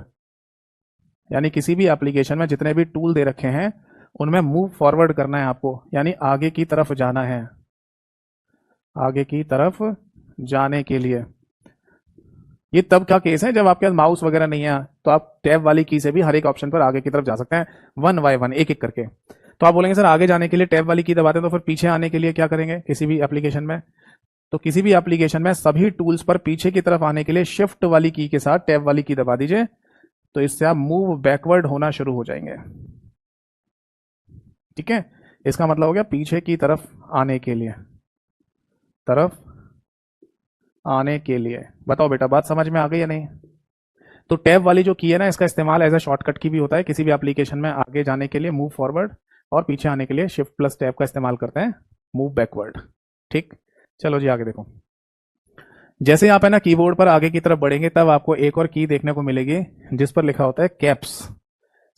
यानी किसी भी एप्लीकेशन में जितने भी टूल दे रखे हैं उनमें मूव फॉरवर्ड करना है आपको, यानी आगे की तरफ जाना है, आगे की तरफ जाने के लिए। ये तब का केस है जब आपके पास माउस वगैरह नहीं है, तो आप टैब वाली की से भी हर एक ऑप्शन पर आगे की तरफ जा सकते हैं, वन बाय वन, एक एक करके। तो आप बोलेंगे सर आगे जाने के लिए टैब वाली की दबाते हैं, तो फिर पीछे आने के लिए क्या करेंगे किसी भी एप्लीकेशन में? तो किसी भी एप्लीकेशन में सभी टूल्स पर पीछे की तरफ आने के लिए शिफ्ट वाली की के साथ टैब वाली की दबा दीजिए, तो इससे आप मूव बैकवर्ड होना शुरू हो जाएंगे। ठीक है, इसका मतलब हो गया पीछे की तरफ आने के लिए, तरफ आने के लिए। बताओ बेटा बात समझ में आ गई या नहीं? तो टैब वाली जो की है ना, इसका इस्तेमाल एज अ शॉर्टकट की भी होता है, किसी भी एप्लीकेशन में आगे जाने के लिए मूव फॉरवर्ड, और पीछे आने के लिए शिफ्ट प्लस टैब का इस्तेमाल करते हैं, मूव बैकवर्ड। ठीक, चलो जी आगे देखो। जैसे आप है ना कीबोर्ड पर आगे की तरफ बढ़ेंगे तब आपको एक और की देखने को मिलेगी जिस पर लिखा होता है कैप्स,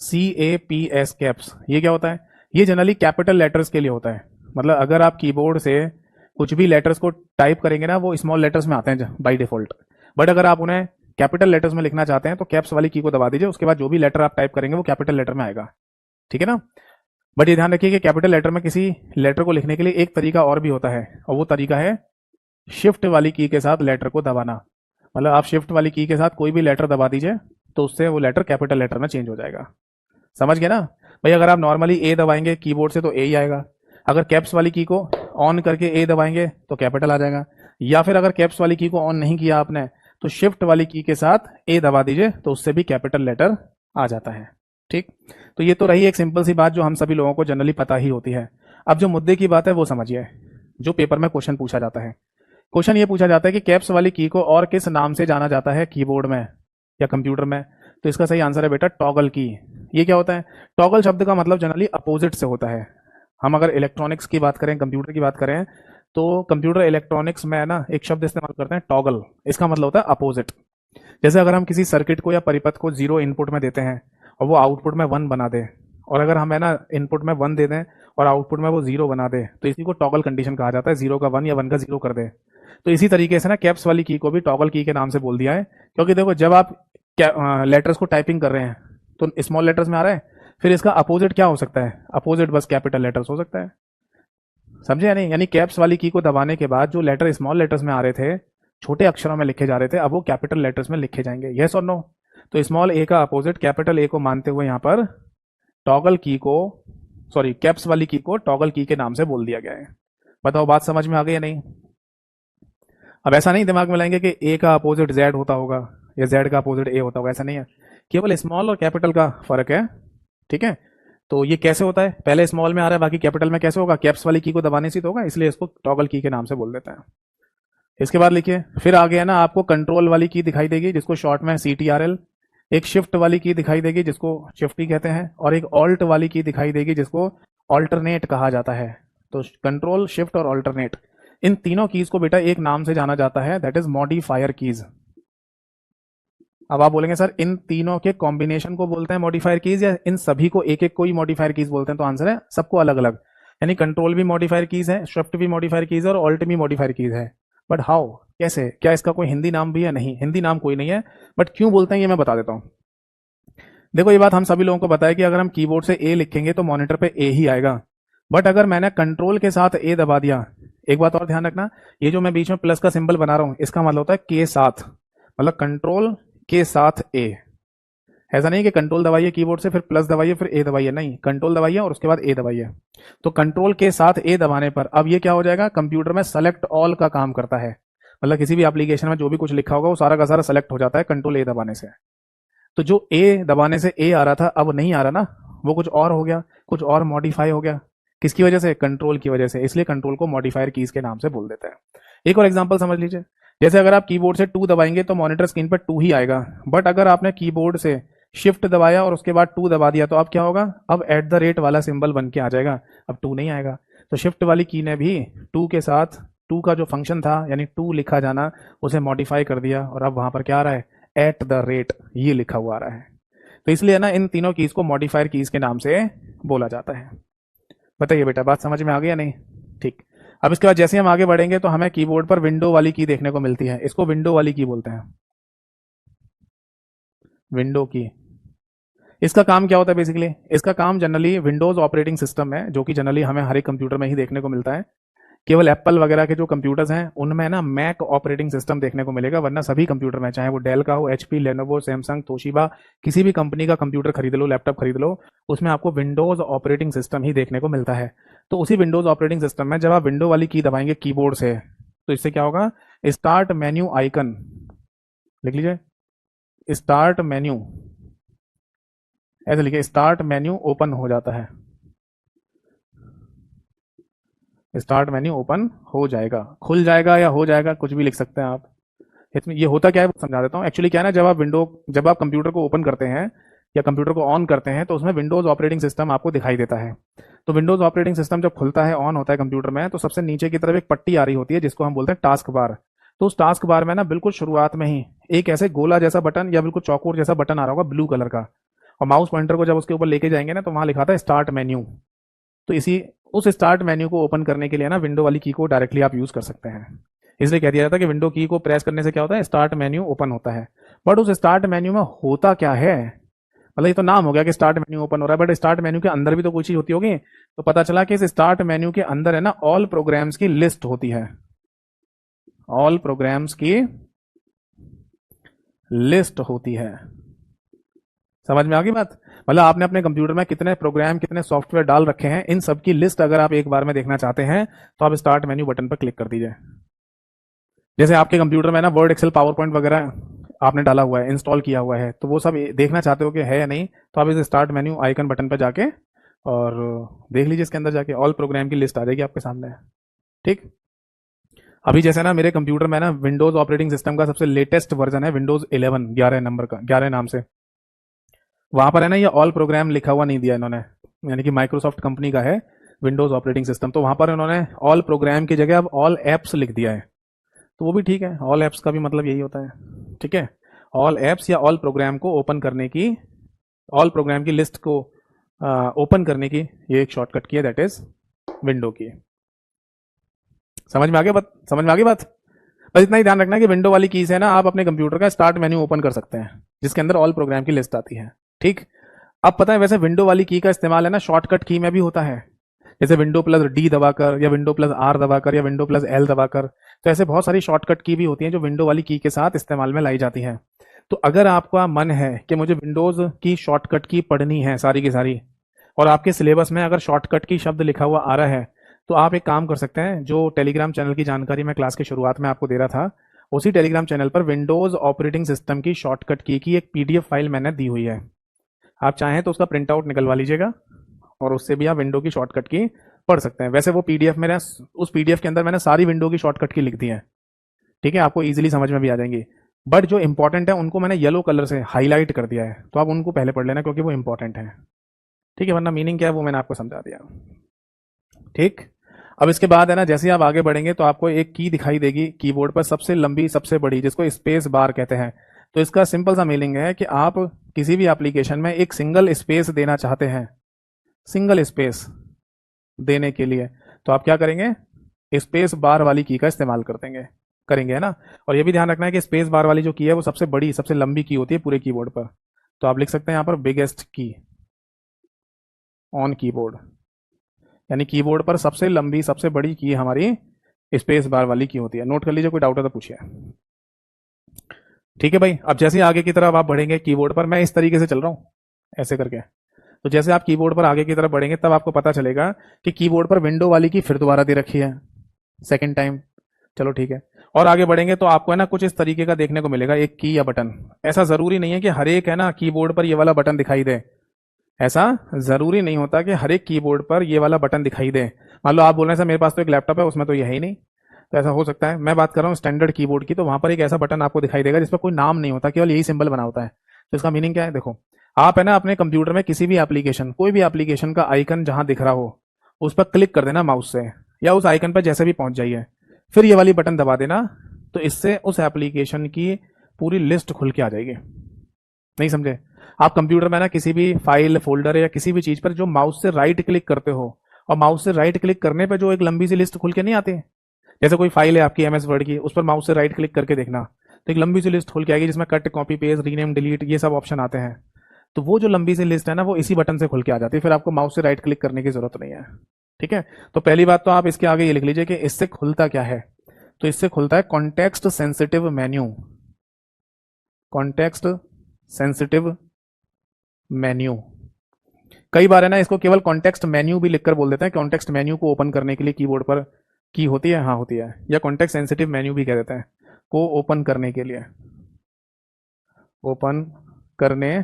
CAPS, कैप्स। ये क्या होता है? ये जनरली कैपिटल लेटर्स के लिए होता है। मतलब अगर आप कीबोर्ड से कुछ भी लेटर्स को टाइप करेंगे ना, वो स्मॉल लेटर्स में आते हैं बाय डिफॉल्ट, बट अगर आप उन्हें कैपिटल लेटर्स में लिखना चाहते हैं तो कैप्स वाली की को दबा दीजिए, उसके बाद जो भी लेटर आप टाइप करेंगे वो कैपिटल लेटर में आएगा। ठीक है ना? बट ये ध्यान रखिए कि कैपिटल लेटर में किसी लेटर को लिखने के लिए एक तरीका और भी होता है, और वो तरीका है शिफ्ट वाली की के साथ लेटर को दबाना। मतलब आप शिफ्ट वाली की के साथ कोई भी लेटर दबा दीजिए तो उससे वो लेटर कैपिटल लेटर में चेंज हो जाएगा। समझ गए ना भाई? अगर आप नॉर्मली ए दबाएंगे कीबोर्ड से तो ए ही आएगा, अगर कैप्स वाली की को ऑन करके ए दबाएंगे तो कैपिटल आ जाएगा, या फिर अगर कैप्स वाली की को ऑन नहीं किया आपने तो शिफ्ट वाली की के साथ ए दबा दीजिए तो उससे भी कैपिटल लेटर आ जाता है। ठीक, तो ये तो रही एक सिंपल सी बात जो हम सभी लोगों को जनरली पता ही होती है। अब जो मुद्दे की बात है वो समझिए, जो पेपर में क्वेश्चन पूछा जाता है। क्वेश्चन ये पूछा जाता है कि कैप्स वाली की को और किस नाम से जाना जाता है कीबोर्ड में या कंप्यूटर में? तो इसका सही आंसर है बेटा टॉगल की। ये क्या होता है? टॉगल शब्द का मतलब जनरली अपोजिट से होता है। हम अगर इलेक्ट्रॉनिक्स की बात करें, कंप्यूटर की बात करें, तो कंप्यूटर इलेक्ट्रॉनिक्स में ना एक शब्द इस्तेमाल करते हैं टॉगल, इसका मतलब होता है अपोजिट। जैसे अगर हम किसी सर्किट को या परिपथ को 0 इनपुट में देते हैं और वो आउटपुट में 1 बना दे, और अगर हम है ना इनपुट में 1 दे दें और आउटपुट में वो 0 बना दे, तो इसी को टॉगल कंडीशन कहा जाता है। 0 का 1 या 1 का 0 कर दे। तो इसी तरीके से ना कैप्स वाली की को भी टॉगल की के नाम से बोल दिया है, क्योंकि देखो जब आप लेटर्स को टाइपिंग कर रहे हैं तो स्मॉल लेटर्स में आ रहा है, फिर इसका अपोजिट क्या हो सकता है? अपोजिट बस कैपिटल लेटर्स हो सकता है। समझे या नहीं? यानी कैप्स वाली की को दबाने के बाद जो लेटर स्मॉल लेटर्स में आ रहे थे, छोटे अक्षरों में लिखे जा रहे थे, अब वो कैपिटल लेटर्स में लिखे जाएंगे। यस और नो? तो स्मॉल ए का अपोजिट कैपिटल ए को मानते हुए यहाँ पर टॉगल की को, सॉरी कैप्स वाली की को टॉगल की के नाम से बोल दिया गया है। बताओ बात समझ में आ गई या नहीं? अब ऐसा नहीं दिमाग में लाएंगे कि ए का अपोजिट जेड होता होगा या जेड का अपोजिट ए होता होगा, ऐसा नहीं है। केवल स्मॉल और कैपिटल का फर्क है। ठीक है, तो ये कैसे होता है? पहले स्मॉल में आ रहा है, बाकी कैपिटल में कैसे होगा? कैप्स वाली की को दबाने से तो होगा, इसलिए इसको टॉगल की के नाम से बोल देते हैं। इसके बाद लिखिए, फिर आगे है ना आपको कंट्रोल वाली की दिखाई देगी जिसको शॉर्ट में CTRL, एक शिफ्ट वाली की दिखाई देगी जिसको शिफ्टी कहते हैं, और एक ऑल्ट वाली की दिखाई देगी जिसको ऑल्टरनेट कहा जाता है। तो कंट्रोल, शिफ्ट और ऑल्टरनेट, इन तीनों कीज को बेटा एक नाम से जाना जाता है, दैट इज मॉडिफायर कीज। अब आप बोलेंगे सर इन तीनों के कॉम्बिनेशन को बोलते हैं मॉडिफायर कीज या इन सभी को एक एक को ही मॉडिफायर कीज बोलते हैं? तो आंसर है सबको अलग अलग। यानी कंट्रोल भी मॉडिफायर कीज है, शिफ्ट भी मॉडिफायर कीज है और ऑल्ट भी मॉडिफायर कीज है। बट हाउ, कैसे? क्या इसका कोई हिंदी नाम भी है? नहीं, हिंदी नाम कोई नहीं है, बट क्यों बोलते हैं ये मैं बता देता हूं। देखो ये बात हम सभी लोगों को पता है कि अगर हम कीबोर्ड से ए लिखेंगे तो मॉनिटर पे ए ही आएगा, बट अगर मैंने कंट्रोल के साथ ए दबा दिया, एक बात और ध्यान रखना, ये जो मैं बीच में प्लस का सिंबल बना रहा हूं इसका मतलब होता है के साथ, मतलब कंट्रोल के साथ ए, ऐसा नहीं कि कंट्रोल दबाइए कीबोर्ड से फिर प्लस दबाइए फिर ए दबाइए, नहीं, कंट्रोल दबाइए और उसके बाद ए दबाइए। तो कंट्रोल के साथ ए दबाने पर अब ये क्या हो जाएगा, कंप्यूटर में सेलेक्ट ऑल का काम करता है। मतलब किसी भी एप्लीकेशन में जो भी कुछ लिखा होगा वो सारा का सारा सेलेक्ट हो जाता है कंट्रोल ए दबाने से। तो जो ए दबाने से ए आ रहा था अब नहीं आ रहा ना, वो कुछ और हो गया, कुछ और मॉडिफाई हो गया। किसकी वजह से, कंट्रोल की वजह से। इसलिए कंट्रोल को मॉडिफायर कीज के नाम से बोल देते हैं। एक और एग्जांपल समझ लीजिए, जैसे अगर आप कीबोर्ड से 2 दबाएंगे तो मॉनिटर स्क्रीन पर 2 ही आएगा, बट अगर आपने कीबोर्ड से शिफ्ट दबाया और उसके बाद 2 दबा दिया तो अब क्या होगा, अब एट द रेट वाला सिंबल बन के आ जाएगा, अब 2 नहीं आएगा। तो शिफ्ट वाली की ने भी 2 के साथ 2 का जो फंक्शन था यानी 2 लिखा जाना उसे मॉडिफाई कर दिया और अब वहां पर क्या आ रहा है, एट द रेट ये लिखा हुआ आ रहा है। तो इसलिए ना इन तीनों कीज को मॉडिफायर कीज के नाम से बोला जाता है। बताइए बेटा, बात समझ में आ गई या नहीं? ठीक। अब इसके बाद जैसे हम आगे बढ़ेंगे तो हमें कीबोर्ड पर विंडो वाली की देखने को मिलती है, इसको विंडो वाली की बोलते हैं, विंडो की। इसका काम क्या होता है बेसिकली, इसका काम जनरली विंडोज ऑपरेटिंग सिस्टम है जो कि जनरली हमें हर एक कंप्यूटर में ही देखने को मिलता है। केवल एप्पल वगैरह के जो कंप्यूटर्स हैं उनमें ना मैक ऑपरेटिंग सिस्टम देखने को मिलेगा, वरना सभी कंप्यूटर में चाहे वो डेल का हो, एचपी, लेनोवो, सैमसंग, तोशिबा, किसी भी कंपनी का कंप्यूटर खरीद लो, लैपटॉप खरीद लो, उसमें आपको विंडोज ऑपरेटिंग सिस्टम ही देखने को मिलता है। तो उसी विंडोज ऑपरेटिंग सिस्टम में जब आप विंडो वाली की दबाएंगे कीबोर्ड से तो इससे क्या होगा, स्टार्ट मेन्यू आइकन, लिख लीजिए स्टार्ट मेन्यू, ऐसे लिखिए स्टार्ट मेन्यू ओपन हो जाता है, स्टार्ट मेन्यू ओपन हो जाएगा, खुल जाएगा या हो जाएगा कुछ भी लिख सकते हैं आप। इसमें ये होता क्या है वो समझा देता हूँ। एक्चुअली क्या है ना, जब आप कंप्यूटर को ओपन करते हैं या कंप्यूटर को ऑन करते हैं तो उसमें विंडोज ऑपरेटिंग सिस्टम आपको दिखाई देता है। तो विंडोज ऑपरेटिंग सिस्टम जब खुलता है, ऑन होता है कंप्यूटर में, तो सबसे नीचे की तरफ एक पट्टी आ रही होती है जिसको हम बोलते हैं टास्क बार। तो उस टास्क बार में ना बिल्कुल शुरुआत में ही एक ऐसे गोला जैसा बटन या बिल्कुल चौकोर जैसा बटन आ रहा होगा ब्लू कलर का, और माउस पॉइंटर को जब उसके ऊपर लेके जाएंगे ना तो वहां लिखा था स्टार्ट मेन्यू। तो इसी उस स्टार्ट मेन्यू को ओपन करने के लिए ना विंडो वाली की को डायरेक्टली आप यूज कर सकते हैं। इसलिए कह दिया जाता है कि विंडो की को प्रेस करने से क्या होता है, स्टार्ट मेन्यू ओपन होता है। बट उस स्टार्ट मेन्यू में होता क्या है, मतलब ये तो नाम हो गया कि स्टार्ट मेन्यू ओपन हो रहा है, बट स्टार्ट मेन्यू के अंदर भी तो कोई चीज होती होगी। तो पता चला कि इस स्टार्ट मेन्यू के अंदर है ना ऑल प्रोग्राम्स की लिस्ट होती है, ऑल प्रोग्राम्स की लिस्ट होती है। समझ में आ गई बात? मतलब आपने अपने कंप्यूटर में कितने प्रोग्राम कितने सॉफ्टवेयर डाल रखे हैं, इन सब की लिस्ट अगर आप एक बार में देखना चाहते हैं तो आप स्टार्ट मेन्यू बटन पर क्लिक कर दीजिए। जैसे आपके कंप्यूटर में ना वर्ड, एक्सेल, पावर पॉइंट वगैरह आपने डाला हुआ है, इंस्टॉल किया हुआ है, तो वो सब देखना चाहते हो कि है या नहीं, तो आप इस स्टार्ट मेन्यू आइकन बटन पर जाके और देख लीजिए, इसके अंदर जाके ऑल प्रोग्राम की लिस्ट आ जाएगी आपके सामने। ठीक। अभी जैसे ना मेरे कंप्यूटर में ना विंडोज ऑपरेटिंग सिस्टम का सबसे लेटेस्ट वर्जन है विंडोज 11, 11 नंबर का, 11 नाम से। वहां पर है ना ये ऑल प्रोग्राम लिखा हुआ नहीं दिया इन्होंने, यानी कि माइक्रोसॉफ्ट कंपनी का है विंडोज ऑपरेटिंग सिस्टम, तो वहां पर इन्होंने ऑल प्रोग्राम की जगह अब ऑल एप्स लिख दिया है। तो वो भी ठीक है, ऑल एप्स का भी मतलब यही होता है। ठीक है, ऑल एप्स या ऑल प्रोग्राम को ओपन करने की, ऑल प्रोग्राम की लिस्ट को ओपन करने की ये एक शॉर्टकट की है, दैट इज विंडो की। समझ में आ गया बात? समझ में आ गई बात? बस इतना ही ध्यान रखना कि विंडो वाली की से ना आप अपने कंप्यूटर का स्टार्ट मेन्यू ओपन कर सकते हैं जिसके अंदर ऑल प्रोग्राम की लिस्ट आती है। ठीक। अब पता है वैसे विंडो वाली की का इस्तेमाल है ना शॉर्टकट की में भी होता है, जैसे विंडो प्लस डी दबाकर या विंडो प्लस आर दबाकर या विंडो प्लस एल दबाकर। तो ऐसे बहुत सारी शॉर्टकट की भी होती हैं जो विंडो वाली की के साथ इस्तेमाल में लाई जाती हैं। तो अगर आपका मन है कि मुझे विंडोज की शॉर्टकट की पढ़नी है सारी की सारी, और आपके सिलेबस में अगर शॉर्टकट की शब्द लिखा हुआ आ रहा है, तो आप एक काम कर सकते हैं, जो टेलीग्राम चैनल की जानकारी मैं क्लास के शुरुआत में आपको दे रहा था, उसी टेलीग्राम चैनल पर विंडोज ऑपरेटिंग सिस्टम की शॉर्टकट की एक पीडीएफ फाइल मैंने दी हुई है। आप चाहें तो उसका प्रिंट आउट निकलवा लीजिएगा और उससे भी आप विंडो की शॉर्टकट की पढ़ सकते हैं। वैसे वो पीडीएफ मेरा, उस पीडीएफ के अंदर मैंने सारी विंडो की शॉर्टकट की लिख दी है। ठीक है, आपको इजीली समझ में भी आ जाएंगी, बट जो इंपॉर्टेंट है उनको मैंने येलो कलर से हाईलाइट कर दिया है, तो आप उनको पहले पढ़ लेना क्योंकि वो इंपॉर्टेंट है। ठीक है, वरना मीनिंग क्या है वो मैंने आपको समझा दिया। ठीक। अब इसके बाद है ना, जैसे आप आगे बढ़ेंगे तो आपको एक की दिखाई देगी कीबोर्ड पर, सबसे लंबी सबसे बड़ी, जिसको स्पेस बार कहते हैं। तो इसका सिंपल सा मीनिंग है कि आप किसी भी एप्लीकेशन में एक सिंगल स्पेस देना चाहते हैं, सिंगल स्पेस देने के लिए तो आप क्या करेंगे, स्पेस बार वाली की का इस्तेमाल कर देंगे, करेंगे, है ना। और ये भी ध्यान रखना है कि स्पेस बार वाली जो की है वो सबसे बड़ी सबसे लंबी की होती है पूरे कीबोर्ड पर। तो आप लिख सकते हैं यहाँ पर बिगेस्ट की ऑन कीबोर्ड, यानी कीबोर्ड पर सबसे लंबी सबसे बड़ी की हमारी स्पेस बार वाली की होती है। नोट कर लीजिए, कोई डाउट है तो पूछिए। ठीक है भाई। अब जैसे ही आगे की तरफ आप बढ़ेंगे कीबोर्ड पर, मैं इस तरीके से चल रहा हूँ ऐसे करके, तो जैसे आप कीबोर्ड पर आगे की तरफ बढ़ेंगे तब आपको पता चलेगा कि कीबोर्ड पर विंडो वाली की फिर दोबारा दे रखी है, सेकंड टाइम। चलो ठीक है। और आगे बढ़ेंगे तो आपको है ना कुछ इस तरीके का देखने को मिलेगा, एक की या बटन। ऐसा जरूरी नहीं है कि हर एक है ना कीबोर्ड पर ये वाला बटन दिखाई दे, ऐसा जरूरी नहीं होता कि हर एक कीबोर्ड पर ये वाला बटन दिखाई दे। मान लो आप बोल रहे हैं सर मेरे पास तो एक लैपटॉप है उसमें तो ये है ही नहीं, तो ऐसा हो सकता है। मैं बात कर रहा हूँ स्टैंडर्ड कीबोर्ड की, तो वहां पर एक ऐसा बटन आपको दिखाई देगा जिसपर कोई नाम नहीं होता, केवल यही सिंबल बना होता है। तो इसका मीनिंग क्या है, देखो आप है ना अपने कंप्यूटर में किसी भी एप्लीकेशन, कोई भी एप्लीकेशन का आइकन जहां दिख रहा हो उस पर क्लिक कर देना माउस से, या उस आइकन पर जैसे भी पहुंच जाइए, फिर ये वाली बटन दबा देना, तो इससे उस एप्लीकेशन की पूरी लिस्ट खुल के आ जाएगी। नहीं समझे? आप कंप्यूटर में ना किसी भी फाइल फोल्डर या किसी भी चीज पर जो माउस से राइट क्लिक करते हो, और माउस से राइट क्लिक करने पर जो एक लंबी सी लिस्ट खुल के नहीं आती, जैसे कोई फाइल है आपकी एमएस वर्ड की, उस पर माउस से राइट क्लिक करके देखना तो एक लंबी सी लिस्ट खुल के आएगी जिसमें cut, copy, paste, rename, delete ये सब ऑप्शन आते हैं। तो वो जो लंबी सी लिस्ट है ना वो इसी बटन से खुल के आ जाती है, फिर आपको माउस से राइट क्लिक करने की जरूरत नहीं है। ठीक है। तो पहली बात तो आप इसके आगे ये लिख लीजिए कि इससे खुलता क्या है। तो इससे खुलता है context sensitive menu. Context sensitive menu. कई बार है ना इसको केवल कॉन्टेक्स्ट मेन्यू भी लिखकर बोल देते हैं। कॉन्टेक्स्ट मेन्यू को ओपन करने के लिए कीबोर्ड पर की होती है, हाँ होती है, या कॉन्टेक्स्ट सेंसिटिव मेन्यू भी कह देते हैं, को ओपन करने के लिए, ओपन करने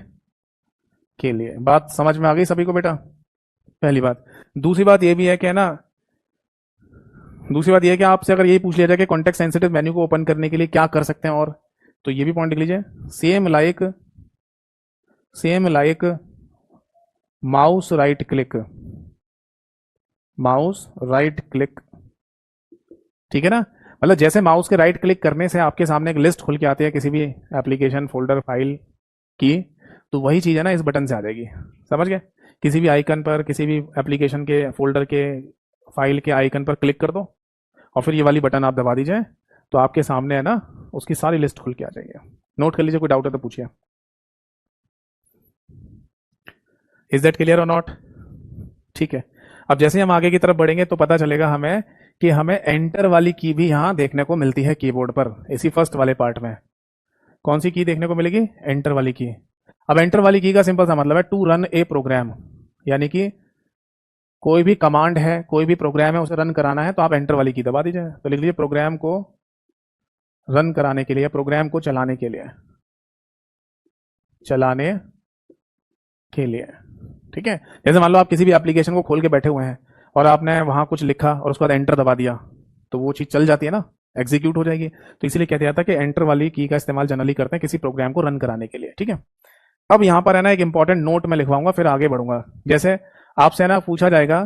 के लिए। बात समझ में आ गई सभी को बेटा? पहली बात। दूसरी बात ये भी है कि है ना, दूसरी बात ये है कि आपसे अगर यही पूछ लिया जाए कि कॉन्टेक्स्ट सेंसिटिव मेन्यू को ओपन करने के लिए क्या कर सकते हैं, और तो ये भी पॉइंट लिख लीजिए, same like mouse right click, mouse right click. ठीक है ना? मतलब जैसे माउस के राइट क्लिक करने से आपके सामने एक लिस्ट खुल के आती है किसी भी एप्लीकेशन, फोल्डर, फाइल की, तो वही चीज़ है ना इस बटन से आ जाएगी। समझ गए? किसी भी आइकन पर, किसी भी एप्लीकेशन के, फोल्डर के, फाइल के आइकन पर क्लिक कर दो और फिर ये वाली बटन आप दबा दीजिए, तो आपके सामने है ना उसकी सारी लिस्ट खुल के आ जाएगी। नोट कर लीजिए, कोई डाउट है तो पूछिए। इज दैट क्लियर और नॉट? ठीक है। अब जैसे हम आगे की तरफ बढ़ेंगे तो पता चलेगा हमें कि हमें एंटर वाली की भी यहां देखने को मिलती है कीबोर्ड पर, इसी फर्स्ट वाले पार्ट में। कौन सी की देखने को मिलेगी? एंटर वाली की। अब एंटर वाली की का सिंपल सा मतलब है टू रन ए प्रोग्राम, यानी कि कोई भी कमांड है, कोई भी प्रोग्राम है, उसे रन कराना है तो आप एंटर वाली की दबा दीजिए। तो लिख लीजिए प्रोग्राम को रन कराने के लिए, प्रोग्राम को चलाने के लिए, चलाने के लिए। ठीक है। जैसे मान लो आप किसी भी एप्लीकेशन को खोल के बैठे हुए हैं और आपने वहां कुछ लिखा और उसके बाद एंटर दबा दिया, तो वो चीज चल जाती है ना, एग्जीक्यूट हो जाएगी। तो इसीलिए कहते जाता है कि एंटर वाली की का इस्तेमाल जनरली करते हैं किसी प्रोग्राम को रन कराने के लिए। ठीक है। अब यहां पर है ना एक इंपॉर्टेंट नोट मैं लिखवाऊंगा, फिर आगे बढ़ूंगा। जैसे आपसे है ना पूछा जाएगा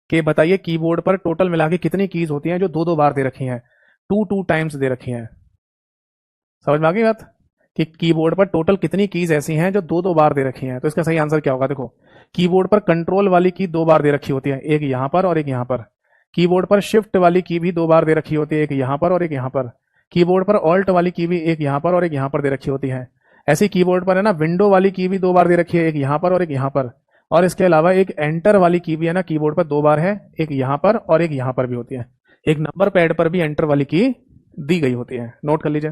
कि बताइए कीबोर्ड पर टोटल मिला के कितनी कीज होती हैं जो दो दो बार दे रखी हैं, टू टू टाइम्स दे रखी हैं। समझ में आ गई बात कि कीबोर्ड पर टोटल कितनी कीज ऐसी हैं जो दो दो बार दे रखी हैं? तो इसका सही आंसर क्या होगा? देखो, कीबोर्ड पर कंट्रोल वाली की दो बार दे रखी होती है, एक यहां पर और एक यहां पर। कीबोर्ड पर शिफ्ट वाली की भी दो बार दे रखी होती है, एक यहां पर और एक यहां पर। कीबोर्ड पर ऑल्ट वाली की भी एक यहां पर और एक यहां पर दे रखी होती है। ऐसी कीबोर्ड पर है ना विंडो वाली की भी दो बार दे रखी है, एक यहां पर और एक यहां पर। और इसके अलावा एक एंटर वाली की भी है ना कीबोर्ड पर दो बार है, एक यहां पर और एक यहां पर भी होती है। एक नंबर पैड पर भी एंटर वाली की दी गई होती है। नोट कर लीजिए।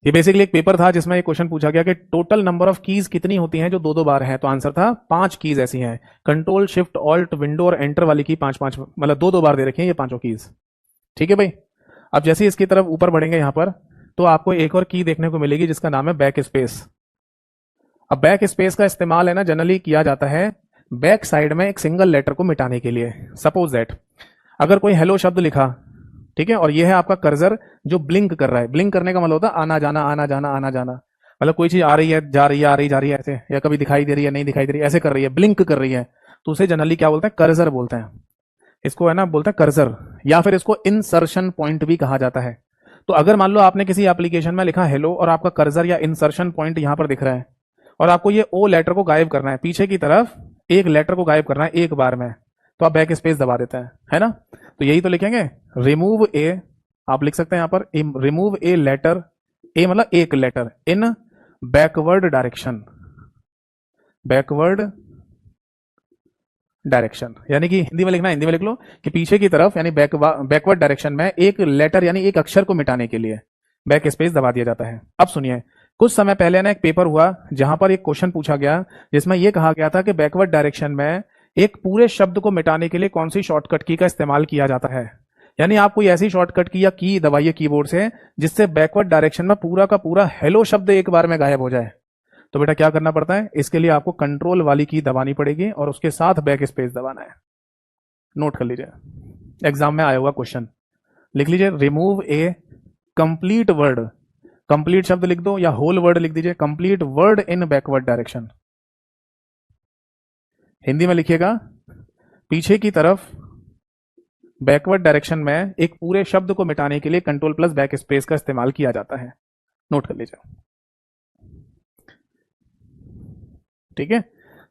ये बेसिकली एक पेपर था जिसमें एक क्वेश्चन पूछा गया कि टोटल नंबर ऑफ कीज कितनी होती हैं जो दो दो बार है, तो आंसर था 5 कीज ऐसी हैं। कंट्रोल, शिफ्ट, ऑल्ट, विंडो और एंटर वाली की 5 5 मतलब दो दो बार दे रखी हैं ये पांचों कीज। ठीक है भाई। अब जैसे इसकी तरफ ऊपर बढ़ेंगे यहां पर, तो आपको एक और की देखने को मिलेगी जिसका नाम है बैक स्पेस। अब बैक स्पेस का इस्तेमाल है ना जनरली किया जाता है बैक साइड में एक सिंगल लेटर को मिटाने के लिए। सपोज दैट अगर कोई हेलो शब्द लिखा, ठीक है, और ये है आपका कर्सर जो ब्लिंक कर रहा है। ब्लिंक करने का मतलब होता है आना जाना, आना जाना, आना जाना। मतलब कोई चीज आ रही है, जा रही है, आ रही, जा रही है ऐसे, या कभी दिखाई दे रही है, नहीं दिखाई दे रही है, ऐसे कर रही है, ब्लिंक कर रही है, तो उसे जनरली क्या बोलते हैं? कर्सर बोलते हैं। इसको है ना बोलते हैं कर्सर, या फिर इसको इंसर्शन पॉइंट भी कहा जाता है। तो अगर मान लो आपने किसी एप्लीकेशन में लिखा हेलो और आपका कर्सर या इंसर्शन पॉइंट यहां पर दिख रहा है, और आपको ये ओ लेटर को गायब करना है, पीछे की तरफ एक लेटर को गायब करना है एक बार में, तो आप बैक स्पेस दबा देते हैं, है ना? तो यही तो लिखेंगे, रिमूव ए, आप लिख सकते हैं यहां पर रिमूव ए लेटर, ए मतलब एक letter, in backward direction, backward direction, यानी कि हिंदी में लिखना, हिंदी में लिख लो कि पीछे की तरफ यानी बैकवर्ड डायरेक्शन में एक लेटर यानी एक अक्षर को मिटाने के लिए बैक स्पेस दबा दिया जाता है। अब सुनिए, कुछ समय पहले ना एक पेपर हुआ जहां पर एक क्वेश्चन पूछा गया जिसमें यह कहा गया था कि बैकवर्ड डायरेक्शन में एक पूरे शब्द को मिटाने के लिए कौन सी शॉर्टकट की का इस्तेमाल किया जाता है। यानी आप कोई ऐसी शॉर्टकट की या की दबाइए कीबोर्ड से जिससे बैकवर्ड डायरेक्शन में पूरा का पूरा हेलो शब्द एक बार में गायब हो जाए। तो बेटा क्या करना पड़ता है, इसके लिए आपको कंट्रोल वाली की दबानी पड़ेगी और उसके साथ बैक स्पेस दबाना है। नोट कर लीजिए, एग्जाम में आया हुआ क्वेश्चन लिख लीजिए, रिमूव ए कंप्लीट वर्ड, कंप्लीट शब्द लिख दो या होल वर्ड लिख दीजिए, complete word in backward direction. Hindi में लिखिएगा, पीछे की तरफ बैकवर्ड डायरेक्शन में एक पूरे शब्द को मिटाने के लिए कंट्रोल प्लस बैक स्पेस का इस्तेमाल किया जाता है। नोट कर लीजिए, ठीक है,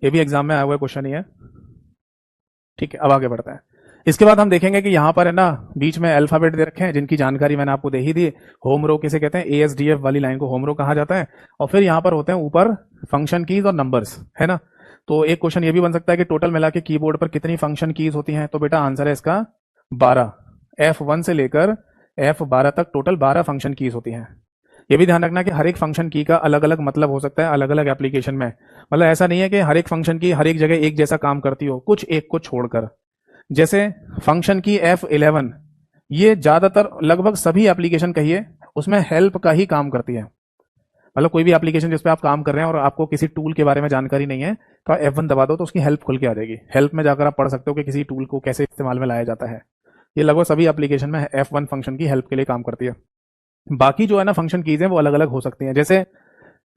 ये भी एग्जाम में आया हुआ क्वेश्चन ही है। ठीक है, अब आगे बढ़ता है। इसके बाद हम देखेंगे कि यहां पर है ना बीच में अल्फाबेट दे रखे हैं जिनकी जानकारी मैंने आपको दे ही दी। होम रो किसे कहते हैं, ASDF वाली लाइन को होम रो कहा जाता है। और फिर यहां पर होते हैं ऊपर फंक्शन कीज और नंबर्स, है ना। तो एक क्वेश्चन ये भी बन सकता है कि टोटल मिला के कीबोर्ड पर कितनी फंक्शन कीज होती हैं। तो बेटा आंसर है इसका 12। F1 से लेकर F12 तक टोटल 12 फंक्शन कीज होती हैं। ये भी ध्यान रखना कि हर एक फंक्शन की का अलग अलग मतलब हो सकता है अलग अलग एप्लीकेशन में। मतलब ऐसा नहीं है कि हर एक फंक्शन की हर एक जगह एक जैसा काम करती हो, कुछ एक को छोड़कर। जैसे फंक्शन की F11 ये ज्यादातर लगभग सभी एप्लीकेशन कहिए उसमें हेल्प का ही काम करती है। मतलब कोई भी एप्लीकेशन जिस पे आप काम कर रहे हैं और आपको किसी टूल के बारे में जानकारी नहीं है तो आप F1 दबा दो तो उसकी हेल्प खुल के आ जाएगी। हेल्प में जाकर आप पढ़ सकते हो कि किसी टूल को कैसे इस्तेमाल में लाया जाता है। ये लगभग सभी एप्लीकेशन में F1 फंक्शन की हेल्प के लिए काम करती है। बाकी जो है ना फंक्शन कीज हैं वो अलग अलग हो सकती हैं। जैसे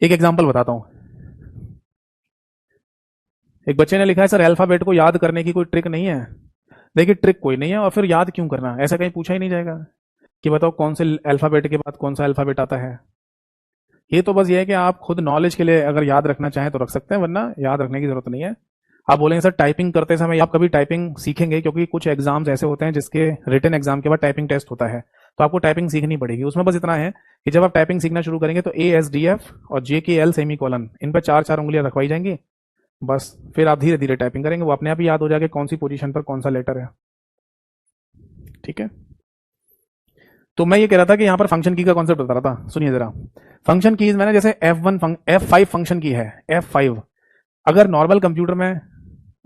एक एग्जांपल बताता हूं, एक बच्चे ने लिखा है सर अल्फाबेट को याद करने की कोई ट्रिक नहीं है। देखिए ट्रिक कोई नहीं है और फिर याद क्यों करना, ऐसा कहीं पूछा ही नहीं जाएगा कि बताओ कौन से अल्फाबेट के बाद कौन सा अल्फाबेट आता है। ये तो बस ये है कि आप खुद नॉलेज के लिए अगर याद रखना चाहें तो रख सकते हैं, वरना याद रखने की जरूरत नहीं है। आप बोलेंगे सर टाइपिंग करते समय आप कभी टाइपिंग सीखेंगे, क्योंकि कुछ एग्जाम्स ऐसे होते हैं जिसके रिटन एग्जाम के बाद टाइपिंग टेस्ट होता है, तो आपको टाइपिंग सीखनी पड़ेगी। उसमें बस इतना है कि जब आप टाइपिंग सीखना शुरू करेंगे तो ASDF और JKL सेमीकोलन इन पर 4-4 उंगलियां रखवाई जाएंगी। बस फिर आप धीरे धीरे टाइपिंग करेंगे, वो अपने आप ही याद हो जाएगा कौन सी पोजीशन पर कौन सा लेटर है। ठीक है, तो मैं ये कह रहा था कि यहां पर फंक्शन की का कॉन्सेप्ट बता रहा था। सुनिए जरा, फंक्शन कीज मैंने जैसे F5 फंक्शन की है, F5 अगर नॉर्मल कंप्यूटर में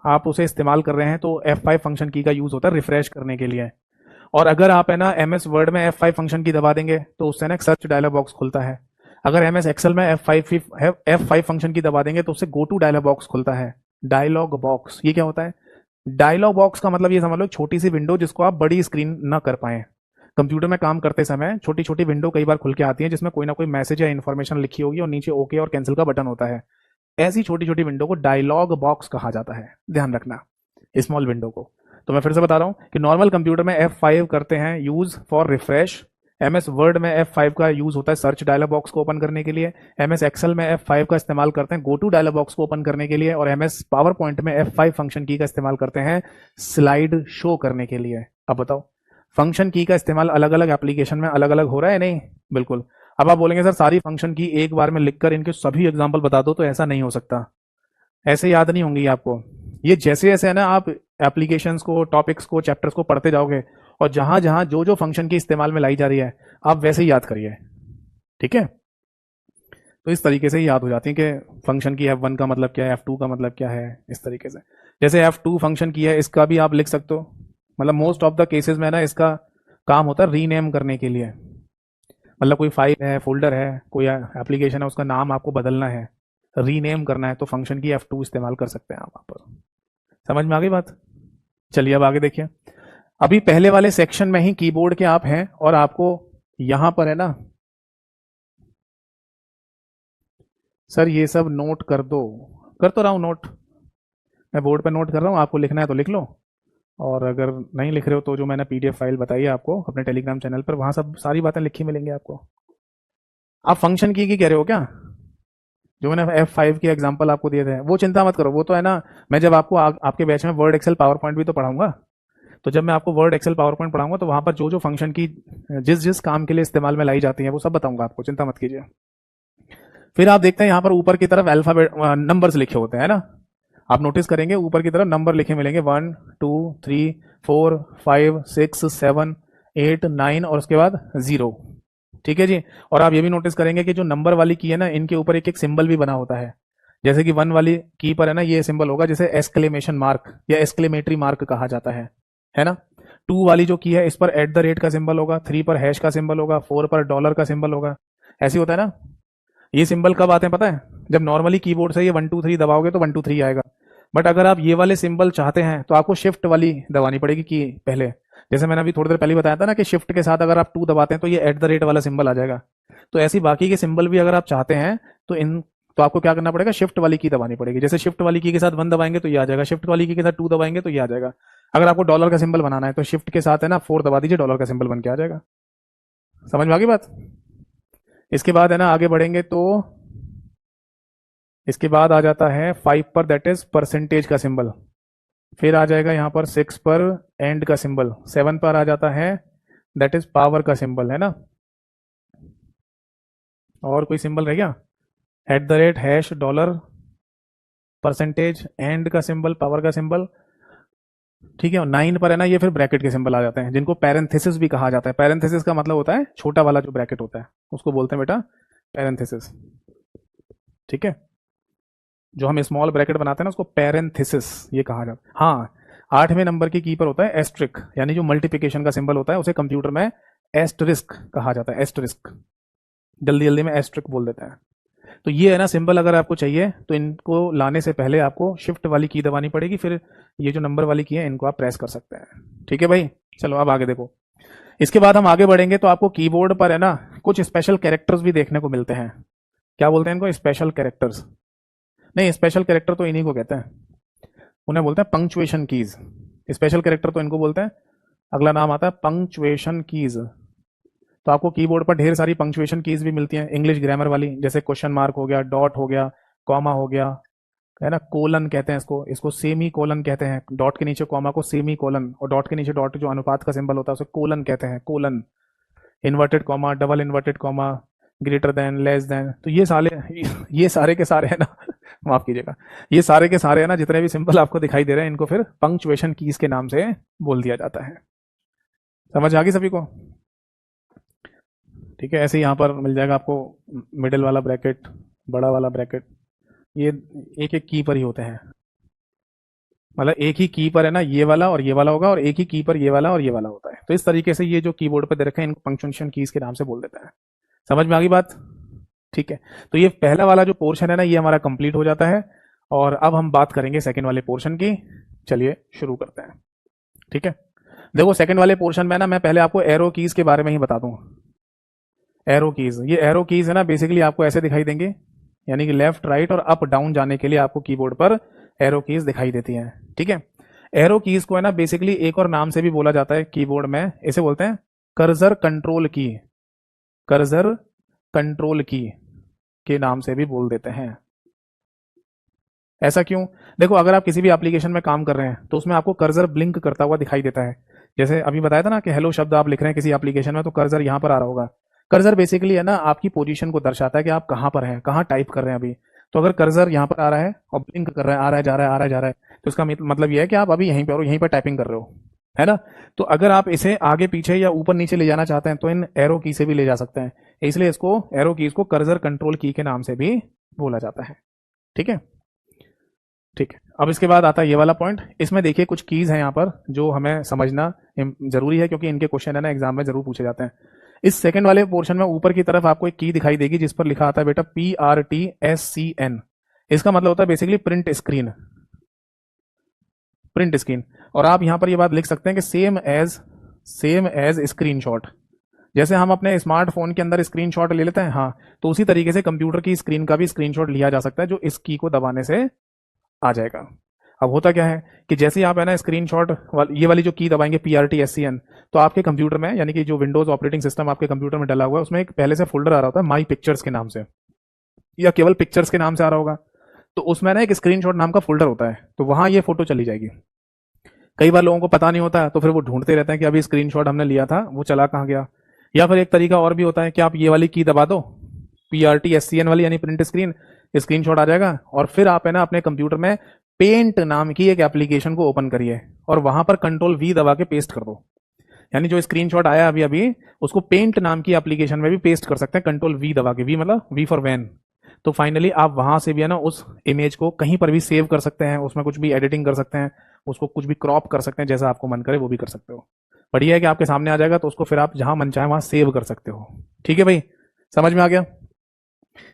आप उसे इस्तेमाल कर रहे हैं तो F5 फंक्शन की का यूज होता है रिफ्रेश करने के लिए। और अगर आप है ना MS वर्ड में F5 फंक्शन की दबा देंगे तो उससे ना एक सर्च डायलॉग बॉक्स खुलता है। अगर MS एक्सेल में F5 फंक्शन की दबा देंगे तो उससे गो टू डायलॉग बॉक्स खुलता है। डायलॉग बॉक्स ये क्या होता है, डायलॉग बॉक्स का मतलब ये समझ लो छोटी सी विंडो जिसको आप बड़ी स्क्रीन ना कर पाए। कंप्यूटर में काम करते समय छोटी छोटी विंडो कई बार खुल के आती है जिसमें कोई ना कोई मैसेज या इन्फॉर्मेशन लिखी होगी और नीचे ओके और कैंसिल का बटन होता है। ऐसी छोटी छोटी विंडो को डायलॉग बॉक्स कहा जाता है, ध्यान रखना स्मॉल विंडो को। तो मैं फिर से बता रहा हूं कि नॉर्मल कंप्यूटर में F5 करते हैं use for refresh, MS word में F5 का यूज होता है सर्च डायलॉग बॉक्स को ओपन करने के लिए, MS एक्सेल में F5 का इस्तेमाल करते हैं गो टू डायलॉग बॉक्स को ओपन करने के लिए, और MS पावर पॉइंट में F5 फंक्शन की का इस्तेमाल करते हैं स्लाइड शो करने के लिए। अब बताओ फंक्शन की का इस्तेमाल अलग अलग एप्लीकेशन में अलग अलग हो रहा है नहीं? बिल्कुल। अब आप बोलेंगे सर सारी फंक्शन की एक बार में लिखकर इनके सभी एग्जांपल बता दो, तो ऐसा नहीं हो सकता, ऐसे याद नहीं होंगी आपको। ये जैसे जैसे है ना आप एप्लीकेशंस को, टॉपिक्स को, चैप्टर्स को पढ़ते जाओगे और जहां जहां जो जो फंक्शन की इस्तेमाल में लाई जा रही है आप वैसे ही याद करिए। ठीक है, तो इस तरीके से ही याद हो जाती है कि फंक्शन की F1 का मतलब क्या है, F2 का मतलब क्या है, इस तरीके से। जैसे F2 फंक्शन की है इसका भी आप लिख सकते हो, मतलब मोस्ट ऑफ द केसेस में ना इसका काम होता है रीनेम करने के लिए। मतलब कोई फाइल है, फोल्डर है, कोई एप्लीकेशन है, उसका नाम आपको बदलना है, रीनेम करना है, तो फंक्शन की F2 इस्तेमाल कर सकते हैं आप वहां पर। समझ में आ गई बात? चलिए अब आगे देखिए। अभी पहले वाले सेक्शन में ही कीबोर्ड के आप हैं और आपको यहां पर है ना सर ये सब नोट कर दो, कर तो रहा हूं नोट, मैं बोर्ड पे नोट कर रहा हूं, आपको लिखना है तो लिख लो, और अगर नहीं लिख रहे हो तो जो मैंने PDF फाइल बताई है आपको अपने टेलीग्राम चैनल पर, वहां सब सारी बातें लिखी मिलेंगी आपको। आप फंक्शन की कह रहे हो क्या? जो मैंने F5 के एग्जांपल आपको दिए थे वो चिंता मत करो, वो तो है ना मैं जब आपको आपके बैच में वर्ड एक्सेल पावर पॉइंट भी तो पढ़ाऊंगा, तो जब मैं आपको वर्ड एक्सेल पावर पॉइंट पढ़ाऊंगा तो वहां पर जो जो फंक्शन की जिस जिस काम के लिए इस्तेमाल में लाई जाती है वो सब बताऊंगा आपको, चिंता मत कीजिए। फिर आप देखते हैं यहाँ पर ऊपर की तरफ अल्फाबेट नंबर्स लिखे होते हैं ना। आप नोटिस करेंगे ऊपर की तरफ नंबर लिखे मिलेंगे 1 2 3 4 5 6 7 8 9 और उसके बाद 0। ठीक है जी। और आप ये भी नोटिस करेंगे कि जो नंबर वाली की है ना, इनके ऊपर एक एक सिंबल भी बना होता है। जैसे कि 1 वाली की पर है ना, ये सिंबल होगा जैसे एक्सक्लेमेशन मार्क या एक्सक्लेमेटरी मार्क कहा जाता है ना। 2 वाली जो की है इस पर एट द रेट का सिंबल होगा, 3 पर हैश का सिंबल होगा, 4 पर डॉलर का सिंबल होगा। ऐसे होता है ना। ये सिंबल कब आते हैं पता है? जब नॉर्मली कीबोर्ड से ये 1 2 3 दबाओगे तो 1 2 3 आएगा। बट अगर आप ये वाले सिंबल चाहते हैं तो आपको शिफ्ट वाली दबानी पड़ेगी की पहले। जैसे मैंने अभी थोड़ी देर पहले बताया था ना कि शिफ्ट के साथ अगर आप 2 दबाते हैं तो ये एट द रेट वाला सिंबल आ जाएगा। तो ऐसी बाकी के सिंबल भी अगर आप चाहते हैं तो आपको क्या करना पड़ेगा, शिफ्ट वाली की दबानी पड़ेगी। जैसे शिफ्ट वाली की के साथ 1 दबाएंगे तो ये आ जाएगा, शिफ्ट वाली की के साथ 2 दबाएंगे तो ये आ जाएगा। अगर आपको डॉलर का सिंबल बनाना है तो शिफ्ट के साथ है ना 4 दबा दीजिए, डॉलर का सिंबल बन के आ जाएगा। समझ में आ गई बात? इसके बाद है ना आगे बढ़ेंगे तो इसके बाद आ जाता है 5 पर, दैट इज परसेंटेज का सिंबल। फिर आ जाएगा यहाँ पर 6 पर एंड का सिंबल। 7 पर आ जाता है दैट इज पावर का सिंबल, है ना। और कोई सिंबल रह गया? At the rate, hash, dollar, percentage, and का सिंबल, पावर का सिंबल। ठीक है। 9 पर है ना ये फिर ब्रैकेट के सिंबल आ जाते हैं, जिनको पैरेंथेसिस भी कहा जाता है। पैरेंथेसिस का मतलब होता है छोटा वाला जो ब्रैकेट होता है उसको बोलते हैं बेटा पैरेंथेसिस। ठीक है। जो हम स्मॉल ब्रैकेट बनाते हैं ना उसको पैरेंथेसिस ये कहा जाता है। हाँ, 8वें नंबर की की पर होता है एस्ट्रिक, यानी जो मल्टीप्लिकेशन का सिंबल होता है उसे कंप्यूटर में एस्टरिस्क कहा जाता है। एस्टरिस्क, जल्दी जल्दी में एस्ट्रिक बोल देते हैं। तो ये है ना सिंबल, अगर आपको चाहिए तो इनको लाने से पहले आपको शिफ्ट वाली की दबानी पड़ेगी, फिर ये जो नंबर वाली की है इनको आप प्रेस कर सकते हैं। ठीक है भाई, चलो अब आगे देखो। इसके बाद हम आगे बढ़ेंगे तो आपको कीबोर्ड पर है ना कुछ स्पेशल कैरेक्टर्स भी देखने को मिलते हैं। क्या बोलते हैं इनको? Special characters. नहीं, स्पेशल कैरेक्टर तो इन्हीं को कहते हैं, उन्हें बोलते हैं पंक्चुएशन कीज। स्पेशल कैरेक्टर तो इनको बोलते हैं। अगला नाम आता है पंक्चुएशन कीज। तो आपको कीबोर्ड पर ढेर सारी पंक्चुएशन कीज भी मिलती हैं इंग्लिश ग्रामर वाली, जैसे क्वेश्चन मार्क हो गया, डॉट हो गया, कॉमा हो गया, है ना, कोलन कहते हैं इसको सेमी कोलन कहते हैं। डॉट के नीचे कॉमा को सेमी कोलन, और डॉट के नीचे डॉट जो अनुपात का सिंबल होता है उसे कोलन कहते हैं, colon. Inverted comma, double inverted comma, greater than, less than. तो ये सारे के सारे है ना माफ कीजिएगा, ये सारे के सारे है ना जितने भी सिंबल आपको दिखाई दे रहे हैं इनको फिर पंक्चुएशन कीज के नाम से बोल दिया जाता है। समझ आ गई सभी को? ठीक है। ऐसे यहाँ पर मिल जाएगा आपको मिडिल वाला ब्रैकेट, बड़ा वाला ब्रैकेट, ये एक एक की पर ही होते हैं। मतलब एक ही की पर है ना ये वाला और ये वाला होगा, और एक ही की पर ये वाला और ये वाला होता है। तो इस तरीके से ये जो कीबोर्ड पर दे रखे हैं इनको पंक्चुएशन कीज के नाम से बोल देते हैं। समझ में आ गई बात? ठीक है। तो ये पहला वाला जो पोर्शन है ना ये हमारा कंप्लीट हो जाता है, और अब हम बात करेंगे सेकंड वाले पोर्शन की। चलिए शुरू करते हैं। ठीक है। देखो सेकंड वाले पोर्शन में ना मैं पहले आपको एरो कीज के बारे में ही बता दूं। एरो कीज, ये एरो कीज है ना बेसिकली आपको ऐसे दिखाई देंगे, यानी कि लेफ्ट, राइट और अप डाउन जाने के लिए आपको कीबोर्ड पर एरो कीज दिखाई देती हैं। ठीक है। एरो कीज को है ना बेसिकली एक और नाम से भी बोला जाता है कीबोर्ड में, इसे बोलते हैं कर्सर कंट्रोल की। कर्सर कंट्रोल की के नाम से भी बोल देते हैं। ऐसा क्यों? देखो अगर आप किसी भी एप्लीकेशन में काम कर रहे हैं तो उसमें आपको कर्सर ब्लिंक करता हुआ दिखाई देता है। जैसे अभी बताया था ना कि हेलो शब्द आप लिख रहे हैं किसी एप्लीकेशन में तो कर्सर यहां पर आ रहा होगा। कर्सर बेसिकली है ना आपकी पोजीशन को दर्शाता है कि आप कहां पर हैं, कहां टाइप कर रहे हैं अभी। तो अगर कर्सर यहां पर आ रहा है और ब्लिंक कर रहा है, आ रहा है जा रहा है, आ रहा है जा रहा है, तो इसका मतलब यह है कि आप अभी यहीं पर और यहीं पर टाइपिंग कर रहे हो, है ना। तो अगर आप इसे आगे पीछे या ऊपर नीचे ले जाना चाहते हैं तो इन एरो की से भी ले जा सकते हैं, इसलिए इसको एरो कीज को कर्सर कंट्रोल की के नाम से भी बोला जाता है। ठीक है। ठीक है। अब इसके बाद आता है ये वाला पॉइंट। इसमें देखिए कुछ कीज हैं यहाँ पर जो हमें समझना जरूरी है, क्योंकि इनके क्वेश्चन है ना एग्जाम में जरूर पूछे जाते हैं। इस सेकंड वाले पोर्शन में ऊपर की तरफ आपको एक की दिखाई देगी जिस पर लिखा आता है बेटा PRTSCN। इसका मतलब होता है basically print screen, print screen. और आप यहां पर ये बात लिख सकते हैं कि सेम एज स्क्रीनशॉट। जैसे हम अपने स्मार्टफोन के अंदर स्क्रीनशॉट ले लेते हैं, हाँ, तो उसी तरीके से कंप्यूटर की स्क्रीन का भी स्क्रीनशॉट लिया जा सकता है, जो इस की को दबाने से आ जाएगा। अब होता क्या है कि जैसे ही आप है ना स्क्रीनशॉट ये वाली जो की दबाएंगे PRTSCN, तो आपके कंप्यूटर में, यानी कि जो विंडोज ऑपरेटिंग सिस्टम आपके कंप्यूटर में डला हुआ है उसमें एक पहले से फोल्डर आ रहा होता है माई पिक्चर्स के नाम से, या केवल पिक्चर्स के नाम से आ रहा होगा। तो उसमें ना एक स्क्रीनशॉट नाम का फोल्डर होता है, तो वहां ये फोटो चली जाएगी। कई बार लोगों को पता नहीं होता है तो फिर वो ढूंढते रहते हैं कि अभी स्क्रीनशॉट हमने लिया था वो चला कहाँ गया। या फिर एक तरीका और भी होता है कि आप ये वाली की दबा दो PRTSCN वाली, यानी प्रिंट स्क्रीन, स्क्रीनशॉट आ जाएगा, और फिर आप है ना अपने कंप्यूटर में पेंट नाम की एक एप्लीकेशन को ओपन करिए और वहां पर कंट्रोल वी दबा के पेस्ट कर दो। यानी जो स्क्रीनशॉट आया अभी अभी, उसको पेंट नाम की एप्लीकेशन में भी पेस्ट कर सकते हैं, कंट्रोल वी दबा के। वी मतलब वी फॉर वैन। तो फाइनली आप वहां से भी है ना उस इमेज को कहीं पर भी सेव कर सकते हैं, उसमें कुछ भी एडिटिंग कर सकते हैं, उसको कुछ भी क्रॉप कर सकते हैं, जैसा आपको मन करे वो भी कर सकते हो। बढ़िया है कि आपके सामने आ जाएगा तो उसको फिर आप जहां मन चाहे वहां सेव कर सकते हो। ठीक है भाई, समझ में आ गया।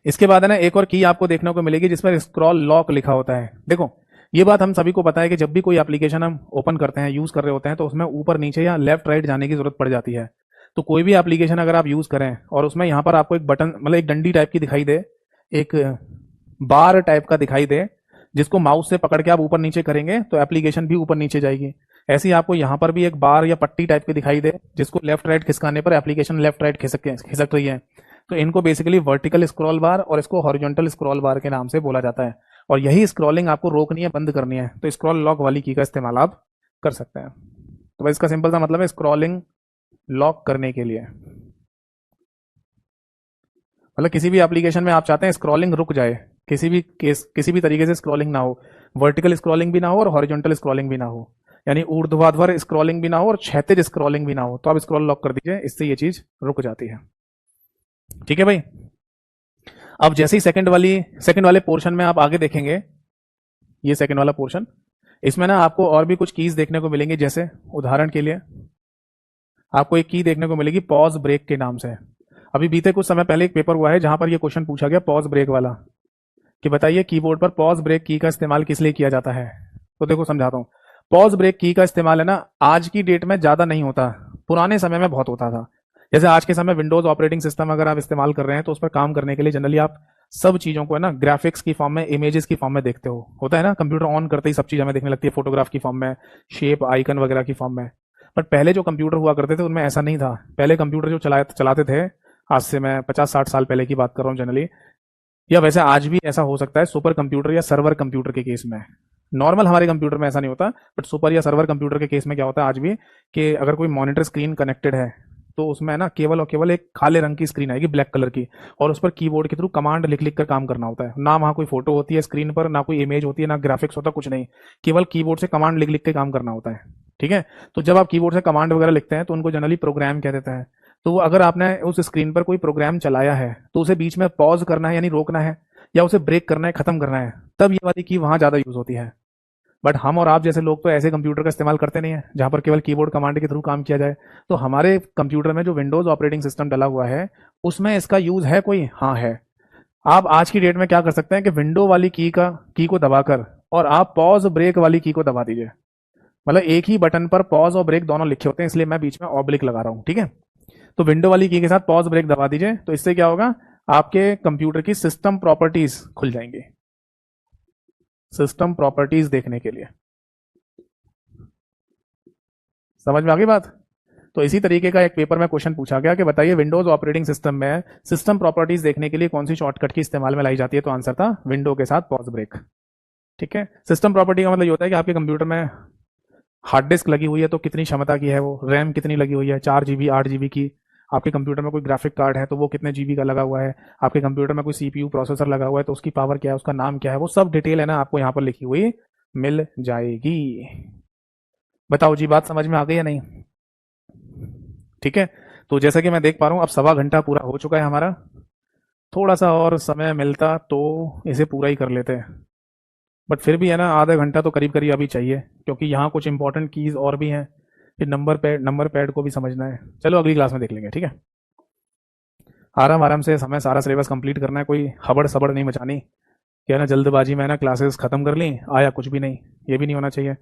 इसके बाद है ना एक और की आपको देखने को मिलेगी जिस पर स्क्रॉल लॉक लिखा होता है। देखो ये बात हम सभी को पता है कि जब भी कोई एप्लीकेशन हम ओपन करते हैं, यूज कर रहे होते हैं, तो उसमें ऊपर नीचे या लेफ्ट राइट जाने की जरूरत पड़ जाती है। तो कोई भी एप्लीकेशन अगर आप यूज करें और उसमें यहाँ पर आपको एक बटन मतलब एक डंडी टाइप की दिखाई दे, एक बार टाइप का दिखाई दे, जिसको माउस से पकड़ के आप ऊपर नीचे करेंगे तो एप्लीकेशन भी ऊपर नीचे जाएगी। ऐसे ही आपको यहाँ पर भी एक बार या पट्टी टाइप की दिखाई दे, जिसको लेफ्ट राइट खिसकाने पर एप्लीकेशन लेफ्ट राइट खिसक रही है। तो इनको बेसिकली वर्टिकल स्क्रॉल बार और इसको हॉरिजॉन्टल स्क्रॉल बार के नाम से बोला जाता है। और यही स्क्रॉलिंग आपको रोकनी है, बंद करनी है, तो स्क्रॉल लॉक वाली की का इस्तेमाल आप कर सकते हैं। तो भाई इसका सिंपल सा मतलब है स्क्रॉलिंग लॉक करने के लिए, मतलब किसी भी एप्लीकेशन में आप चाहते हैं स्क्रॉलिंग रुक जाए, किसी भी तरीके से स्क्रॉलिंग ना हो, वर्टिकल स्क्रॉलिंग भी ना हो और हॉरिजॉन्टल स्क्रॉलिंग भी ना हो, यानी ऊर्ध्वाधर स्क्रॉलिंग भी ना हो और क्षैतिज स्क्रॉलिंग भी ना हो, तो आप स्क्रॉल लॉक कर दीजिए, इससे ये चीज रुक जाती है। ठीक है भाई। अब जैसे ही सेकंड वाले पोर्शन में आप आगे देखेंगे, ये सेकंड वाला पोर्शन, इसमें ना आपको और भी कुछ कीज देखने को मिलेंगी। जैसे उदाहरण के लिए आपको एक की देखने को मिलेगी पॉज ब्रेक के नाम से। अभी बीते कुछ समय पहले एक पेपर हुआ है जहां पर यह क्वेश्चन पूछा गया पॉज ब्रेक वाला, कि बताइए कीबोर्ड पर पॉज ब्रेक की का इस्तेमाल किस लिए किया जाता है। तो देखो समझाता हूँ। पॉज ब्रेक की का इस्तेमाल है ना आज की डेट में ज्यादा नहीं होता, पुराने समय में बहुत होता था। जैसे आज के समय विंडोज ऑपरेटिंग सिस्टम अगर आप इस्तेमाल कर रहे हैं तो उस पर काम करने के लिए जनरली आप सब चीजों को है ना ग्राफिक्स की फॉर्म में, इमेजेस की फॉर्म में देखते हो, होता है ना, कंप्यूटर ऑन करते ही सब चीज हमें देखने लगती है फोटोग्राफ की फॉर्म में, शेप आइकन वगैरह की फॉर्म में। बट पहले जो कंप्यूटर हुआ करते थे उनमें ऐसा नहीं था। पहले कंप्यूटर जो चलाते थे, आज से मैं 50-60 साल पहले की बात कर रहा हूँ जनरली, या वैसे आज भी ऐसा हो सकता है सुपर कंप्यूटर या सर्वर कंप्यूटर के केस में। नॉर्मल हमारे कंप्यूटर में ऐसा नहीं होता, बट सुपर या सर्वर कंप्यूटर के केस में क्या होता है आज भी, कि अगर कोई मॉनिटर स्क्रीन कनेक्टेड है तो उसमें ना केवल और केवल एक काले रंग की स्क्रीन आएगी, ब्लैक कलर की, और उस पर कीबोर्ड के थ्रू कमांड लिख लिख कर काम करना होता है। ना वहां कोई फोटो होती है स्क्रीन पर, ना कोई इमेज होती है, ना ग्राफिक्स होता, कुछ नहीं, केवल कीबोर्ड से कमांड लिख लिख के काम करना होता है। ठीक है। तो जब आप कीबोर्ड से कमांड वगैरह लिखते हैं तो उनको जनरली प्रोग्राम कह देते हैं। तो अगर आपने उस स्क्रीन पर कोई प्रोग्राम चलाया है तो उसे बीच में पॉज करना है यानी रोकना है, या उसे ब्रेक करना है, खत्म करना है, तब ये वाली की वहां ज्यादा यूज होती है। बट हम और आप जैसे लोग तो ऐसे कंप्यूटर का इस्तेमाल करते नहीं है जहां पर केवल कीबोर्ड कमांड के थ्रू काम किया जाए। तो हमारे कंप्यूटर में जो विंडोज ऑपरेटिंग सिस्टम डला हुआ है उसमें इसका यूज है कोई, हाँ है। आप आज की डेट में क्या कर सकते हैं कि विंडो वाली की को दबाकर और आप पॉज ब्रेक वाली की को दबा दीजिए। मतलब एक ही बटन पर पॉज और ब्रेक दोनों लिखे होते हैं, इसलिए मैं बीच में ऑब्लिक लगा रहा हूं। ठीक है। तो विंडो वाली की के साथ पॉज ब्रेक दबा दीजिए, तो इससे क्या होगा, आपके कंप्यूटर की सिस्टम प्रॉपर्टीज खुल जाएंगी, सिस्टम प्रॉपर्टीज देखने के लिए। समझ में आ गई बात। तो इसी तरीके का एक पेपर में क्वेश्चन पूछा गया कि बताइए विंडोज ऑपरेटिंग सिस्टम में सिस्टम प्रॉपर्टीज देखने के लिए कौन सी शॉर्टकट की इस्तेमाल में लाई जाती है, तो आंसर था विंडो के साथ पॉज ब्रेक। ठीक है। सिस्टम प्रॉपर्टी का मतलब ये होता है कि आपके कंप्यूटर में हार्ड डिस्क लगी हुई है तो कितनी क्षमता की है वो, रैम कितनी लगी हुई है, 4 GB 8 GB की। आपके कंप्यूटर में कोई ग्राफिक कार्ड है तो वो कितने जीबी का लगा हुआ है, आपके कंप्यूटर में कोई सीपीयू प्रोसेसर लगा हुआ है तो उसकी पावर क्या है, उसका नाम क्या है, वो सब डिटेल है ना आपको यहाँ पर लिखी हुई मिल जाएगी। बताओ जी, बात समझ में आ गई या नहीं। ठीक है। तो जैसा कि मैं देख पा रहा हूँ अब 1.25 घंटा पूरा हो चुका है हमारा। थोड़ा सा और समय मिलता तो इसे पूरा ही कर लेते हैं, बट फिर भी है ना आधा घंटा तो करीब करीब अभी चाहिए, क्योंकि यहाँ कुछ इंपॉर्टेंट कीज और भी हैं, फिर नंबर पैड को भी समझना है। चलो अगली क्लास में देख लेंगे। ठीक है। आराम आराम से हमें सारा सिलेबस कंप्लीट करना है, कोई हबड़ सबड़ नहीं मचानी, क्या है ना जल्दबाजी में ना क्लासेस खत्म कर ली, आया कुछ भी नहीं, ये भी नहीं होना चाहिए।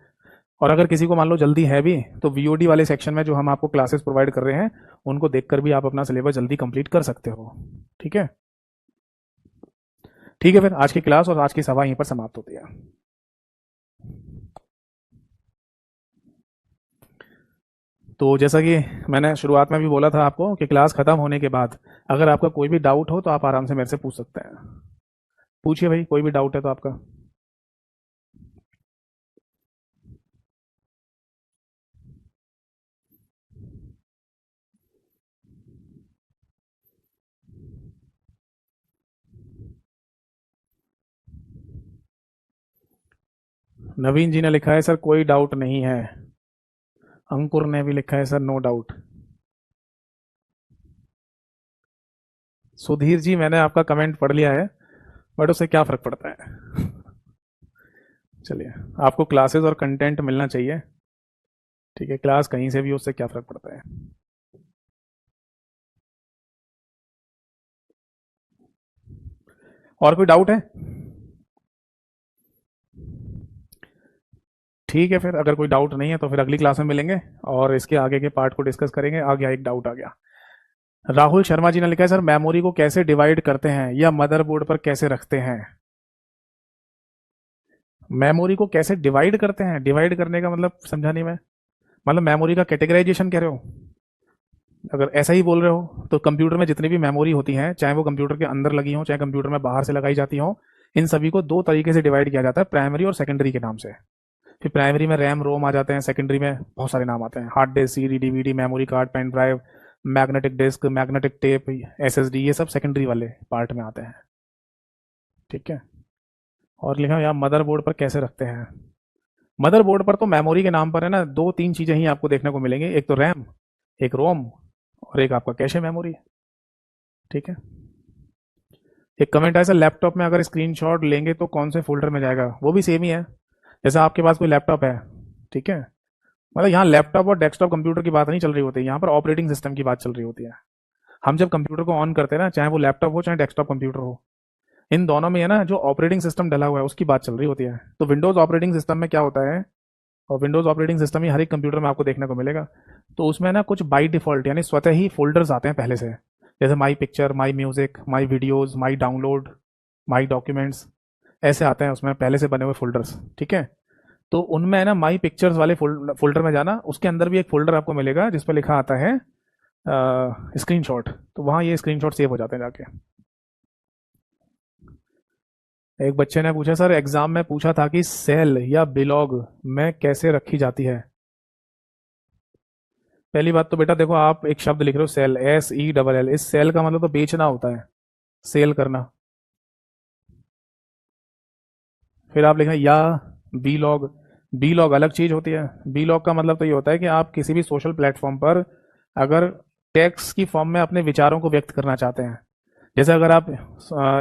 और अगर किसी को मान लो जल्दी है भी तो वीओडी वाले सेक्शन में जो हम आपको क्लासेस प्रोवाइड कर रहे हैं उनको देखकर भी आप अपना सिलेबस जल्दी कंप्लीट कर सकते हो। ठीक है। ठीक है, फिर आज की क्लास और आज की सभा यहीं पर समाप्त होती है। तो जैसा कि मैंने शुरुआत में भी बोला था आपको कि क्लास खत्म होने के बाद अगर आपका कोई भी डाउट हो तो आप आराम से मेरे से पूछ सकते हैं। पूछिए भाई, कोई भी डाउट है तो आपका। नवीन जी ने लिखा है सर कोई डाउट नहीं है। अंकुर ने भी लिखा है sir no doubt. Sudhir ji मैंने आपका कमेंट पढ़ लिया है, बट उससे क्या फर्क पड़ता है। चलिए, आपको क्लासेस और कंटेंट मिलना चाहिए, ठीक है, क्लास कहीं से भी हो, उससे क्या फर्क पड़ता है। और कोई डाउट है? ठीक है, फिर अगर कोई डाउट नहीं है तो फिर अगली क्लास में मिलेंगे और इसके आगे के पार्ट को डिस्कस करेंगे। आ गया एक डाउट आ गया। राहुल शर्मा जी ने लिखा है सर मेमोरी को कैसे डिवाइड करते हैं या मदरबोर्ड पर कैसे रखते हैं। मेमोरी को कैसे डिवाइड करते हैं, डिवाइड करने का मतलब समझा नहीं मैं। मतलब मेमोरी का कैटेगराइजेशन कह रहे हो? अगर ऐसा ही बोल रहे हो तो कंप्यूटर में जितनी भी मेमोरी होती हैं, चाहे वो कंप्यूटर के अंदर लगी हो चाहे कंप्यूटर में बाहर से लगाई जाती हो, इन सभी को दो तरीके से डिवाइड किया जाता है, प्राइमरी और सेकेंडरी के नाम से। फिर प्राइमरी में रैम रोम आ जाते हैं, सेकेंडरी में बहुत सारे नाम आते हैं, hard disk, CD, DVD, memory card, pen drive, magnetic disk, magnetic tape, SSD, ये सब सेकेंडरी वाले पार्ट में आते हैं, ठीक है। और लिखा यहाँ मदरबोर्ड पर कैसे रखते हैं। मदरबोर्ड पर तो मेमोरी के नाम पर है ना, दो तीन चीजें ही आपको देखने को मिलेंगी, एक तो रैम, एक रोम, और एक आपका कैशे मेमोरी, ठीक है। एक कमेंट आया सर लैपटॉप में अगर स्क्रीनशॉट लेंगे तो कौन से फोल्डर में जाएगा। वो भी सेम ही है, जैसे आपके पास कोई लैपटॉप है, ठीक है, मतलब यहाँ लैपटॉप और डेस्कटॉप कंप्यूटर की बात नहीं चल रही होती, यहाँ पर ऑपरेटिंग सिस्टम की बात चल रही होती है। हम जब कंप्यूटर को ऑन करते हैं ना, चाहे वो लैपटॉप हो चाहे डेस्कटॉप कंप्यूटर हो, इन दोनों में है ना जो ऑपरेटिंग सिस्टम डला हुआ है उसकी बात चल रही होती है। तो विंडोज ऑपरेटिंग सिस्टम में क्या होता है, और विंडोज ऑपरेटिंग सिस्टम ही हर एक कंप्यूटर में आपको देखने को मिलेगा। तो उसमें ना कुछ बाई डिफॉल्ट यानी स्वतः ही फोल्डर्स आते हैं पहले से, जैसे my picture, my music, my videos, my download, my documents, ऐसे आते हैं उसमें पहले से बने हुए फोल्डर्स, ठीक है। तो उनमें है ना माई पिक्चर्स वाले फोल्डर में जाना, उसके अंदर भी एक फोल्डर आपको मिलेगा जिस पर लिखा आता है स्क्रीनशॉट, तो वहाँ ये स्क्रीनशॉट सेव हो जाते हैं जाके। एक बच्चे ने पूछा सर एग्जाम में पूछा था कि सेल या बिलॉग में कैसे रखी जाती है। पहली बात तो बेटा देखो, आप एक शब्द लिख रहे हो सेल, SELL, इस सेल का मतलब तो बेचना होता है, सेल करना। फिर आप लिखें या बी लॉग, बी लॉग अलग चीज होती है। बी लॉग का मतलब तो ये होता है कि आप किसी भी सोशल प्लेटफॉर्म पर अगर टेक्स्ट की फॉर्म में अपने विचारों को व्यक्त करना चाहते हैं, जैसे अगर आप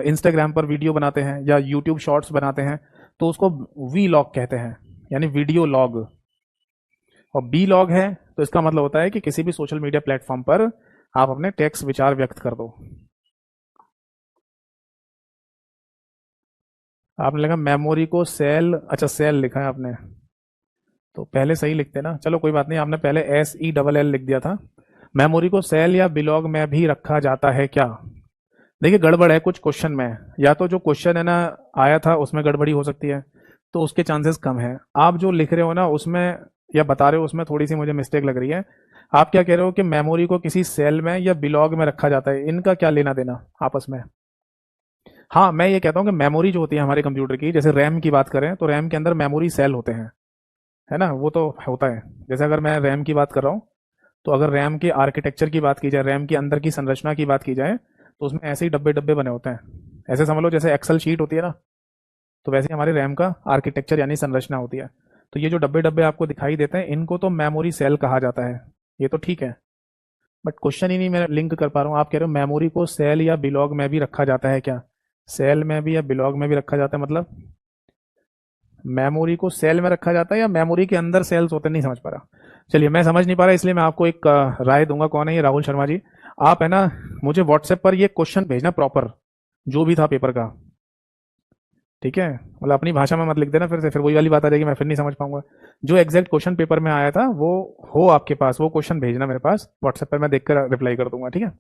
इंस्टाग्राम पर वीडियो बनाते हैं या यूट्यूब शॉर्ट्स बनाते हैं, तो उसको वी लॉग कहते हैं, यानी वीडियो लॉग। और बी लॉग है तो इसका मतलब होता है कि किसी भी सोशल मीडिया प्लेटफॉर्म पर आप अपने टेक्स्ट विचार व्यक्त कर दो। आपने लिखा मेमोरी को सेल, अच्छा सेल लिखा है आपने, तो पहले सही लिखते ना, चलो कोई बात नहीं, आपने पहले SELL लिख दिया था। मेमोरी को सेल या बिलॉग में भी रखा जाता है क्या। देखिए गड़बड़ है कुछ क्वेश्चन में, या तो जो क्वेश्चन है ना आया था उसमें गड़बड़ी हो सकती है, तो उसके चांसेस कम है। आप जो लिख रहे हो ना उसमें या बता रहे हो उसमें थोड़ी सी मुझे मिस्टेक लग रही है। आप क्या कह रहे हो कि मेमोरी को किसी सेल में या बिलॉग में रखा जाता है, इनका क्या लेना देना आपस में। हाँ मैं ये कहता हूँ कि मेमोरी जो होती है हमारे कंप्यूटर की, जैसे रैम की बात करें तो रैम के अंदर मेमोरी सेल होते हैं, है ना, वो तो होता है। जैसे अगर मैं रैम की बात कर रहा हूँ, तो अगर रैम के आर्किटेक्चर की बात की जाए, रैम के अंदर की संरचना की बात की जाए, तो उसमें ऐसे ही डब्बे डब्बे बने होते हैं, ऐसे समझ लो जैसे एक्सेल शीट होती है ना, तो वैसे ही हमारे रैम का आर्किटेक्चर यानी संरचना होती है। तो ये जो डब्बे डब्बे आपको दिखाई देते हैं इनको तो मेमोरी सेल कहा जाता है, ये तो ठीक है। बट क्वेश्चन ही नहीं मैं लिंक कर पा रहा हूँ, आप कह रहे हो मेमोरी को सेल या बिलॉग में भी रखा जाता है क्या। सेल में भी या बिलॉग में भी रखा जाता है मतलब मेमोरी को सेल में रखा जाता है या मेमोरी के अंदर सेल्स होते, नहीं समझ पा रहा। चलिए मैं समझ नहीं पा रहा इसलिए मैं आपको एक राय दूंगा। कौन है ये, राहुल शर्मा जी। आप है ना मुझे व्हाट्सएप पर ये क्वेश्चन भेजना प्रॉपर, जो भी था पेपर का, ठीक है, मतलब अपनी भाषा में मत लिख देना फिर से, फिर वही वाली बात आ जाएगी, मैं फिर नहीं समझ पाऊंगा। जो एग्जैक्ट क्वेश्चन पेपर में आया था वो हो आपके पास, वो क्वेश्चन भेजना मेरे पास व्हाट्सएप पर, मैं देखकर रिप्लाई कर दूंगा, ठीक है।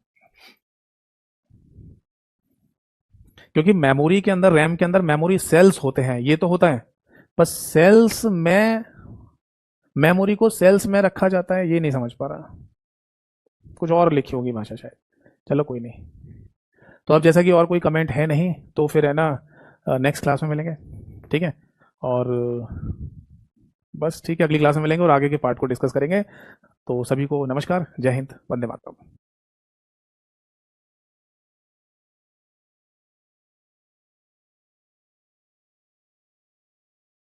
क्योंकि मेमोरी के अंदर, रैम के अंदर मेमोरी सेल्स होते हैं, ये तो होता है, बस सेल्स में मेमोरी को सेल्स में रखा जाता है ये नहीं समझ पा रहा, कुछ और लिखी होगी भाषा शायद। चलो कोई नहीं। तो अब जैसा कि और कोई कमेंट है नहीं, तो फिर है ना नेक्स्ट क्लास में मिलेंगे, ठीक है। और बस ठीक है, अगली क्लास में मिलेंगे और आगे के पार्ट को डिस्कस करेंगे। तो सभी को नमस्कार, जय हिंद, वंदे मातरम।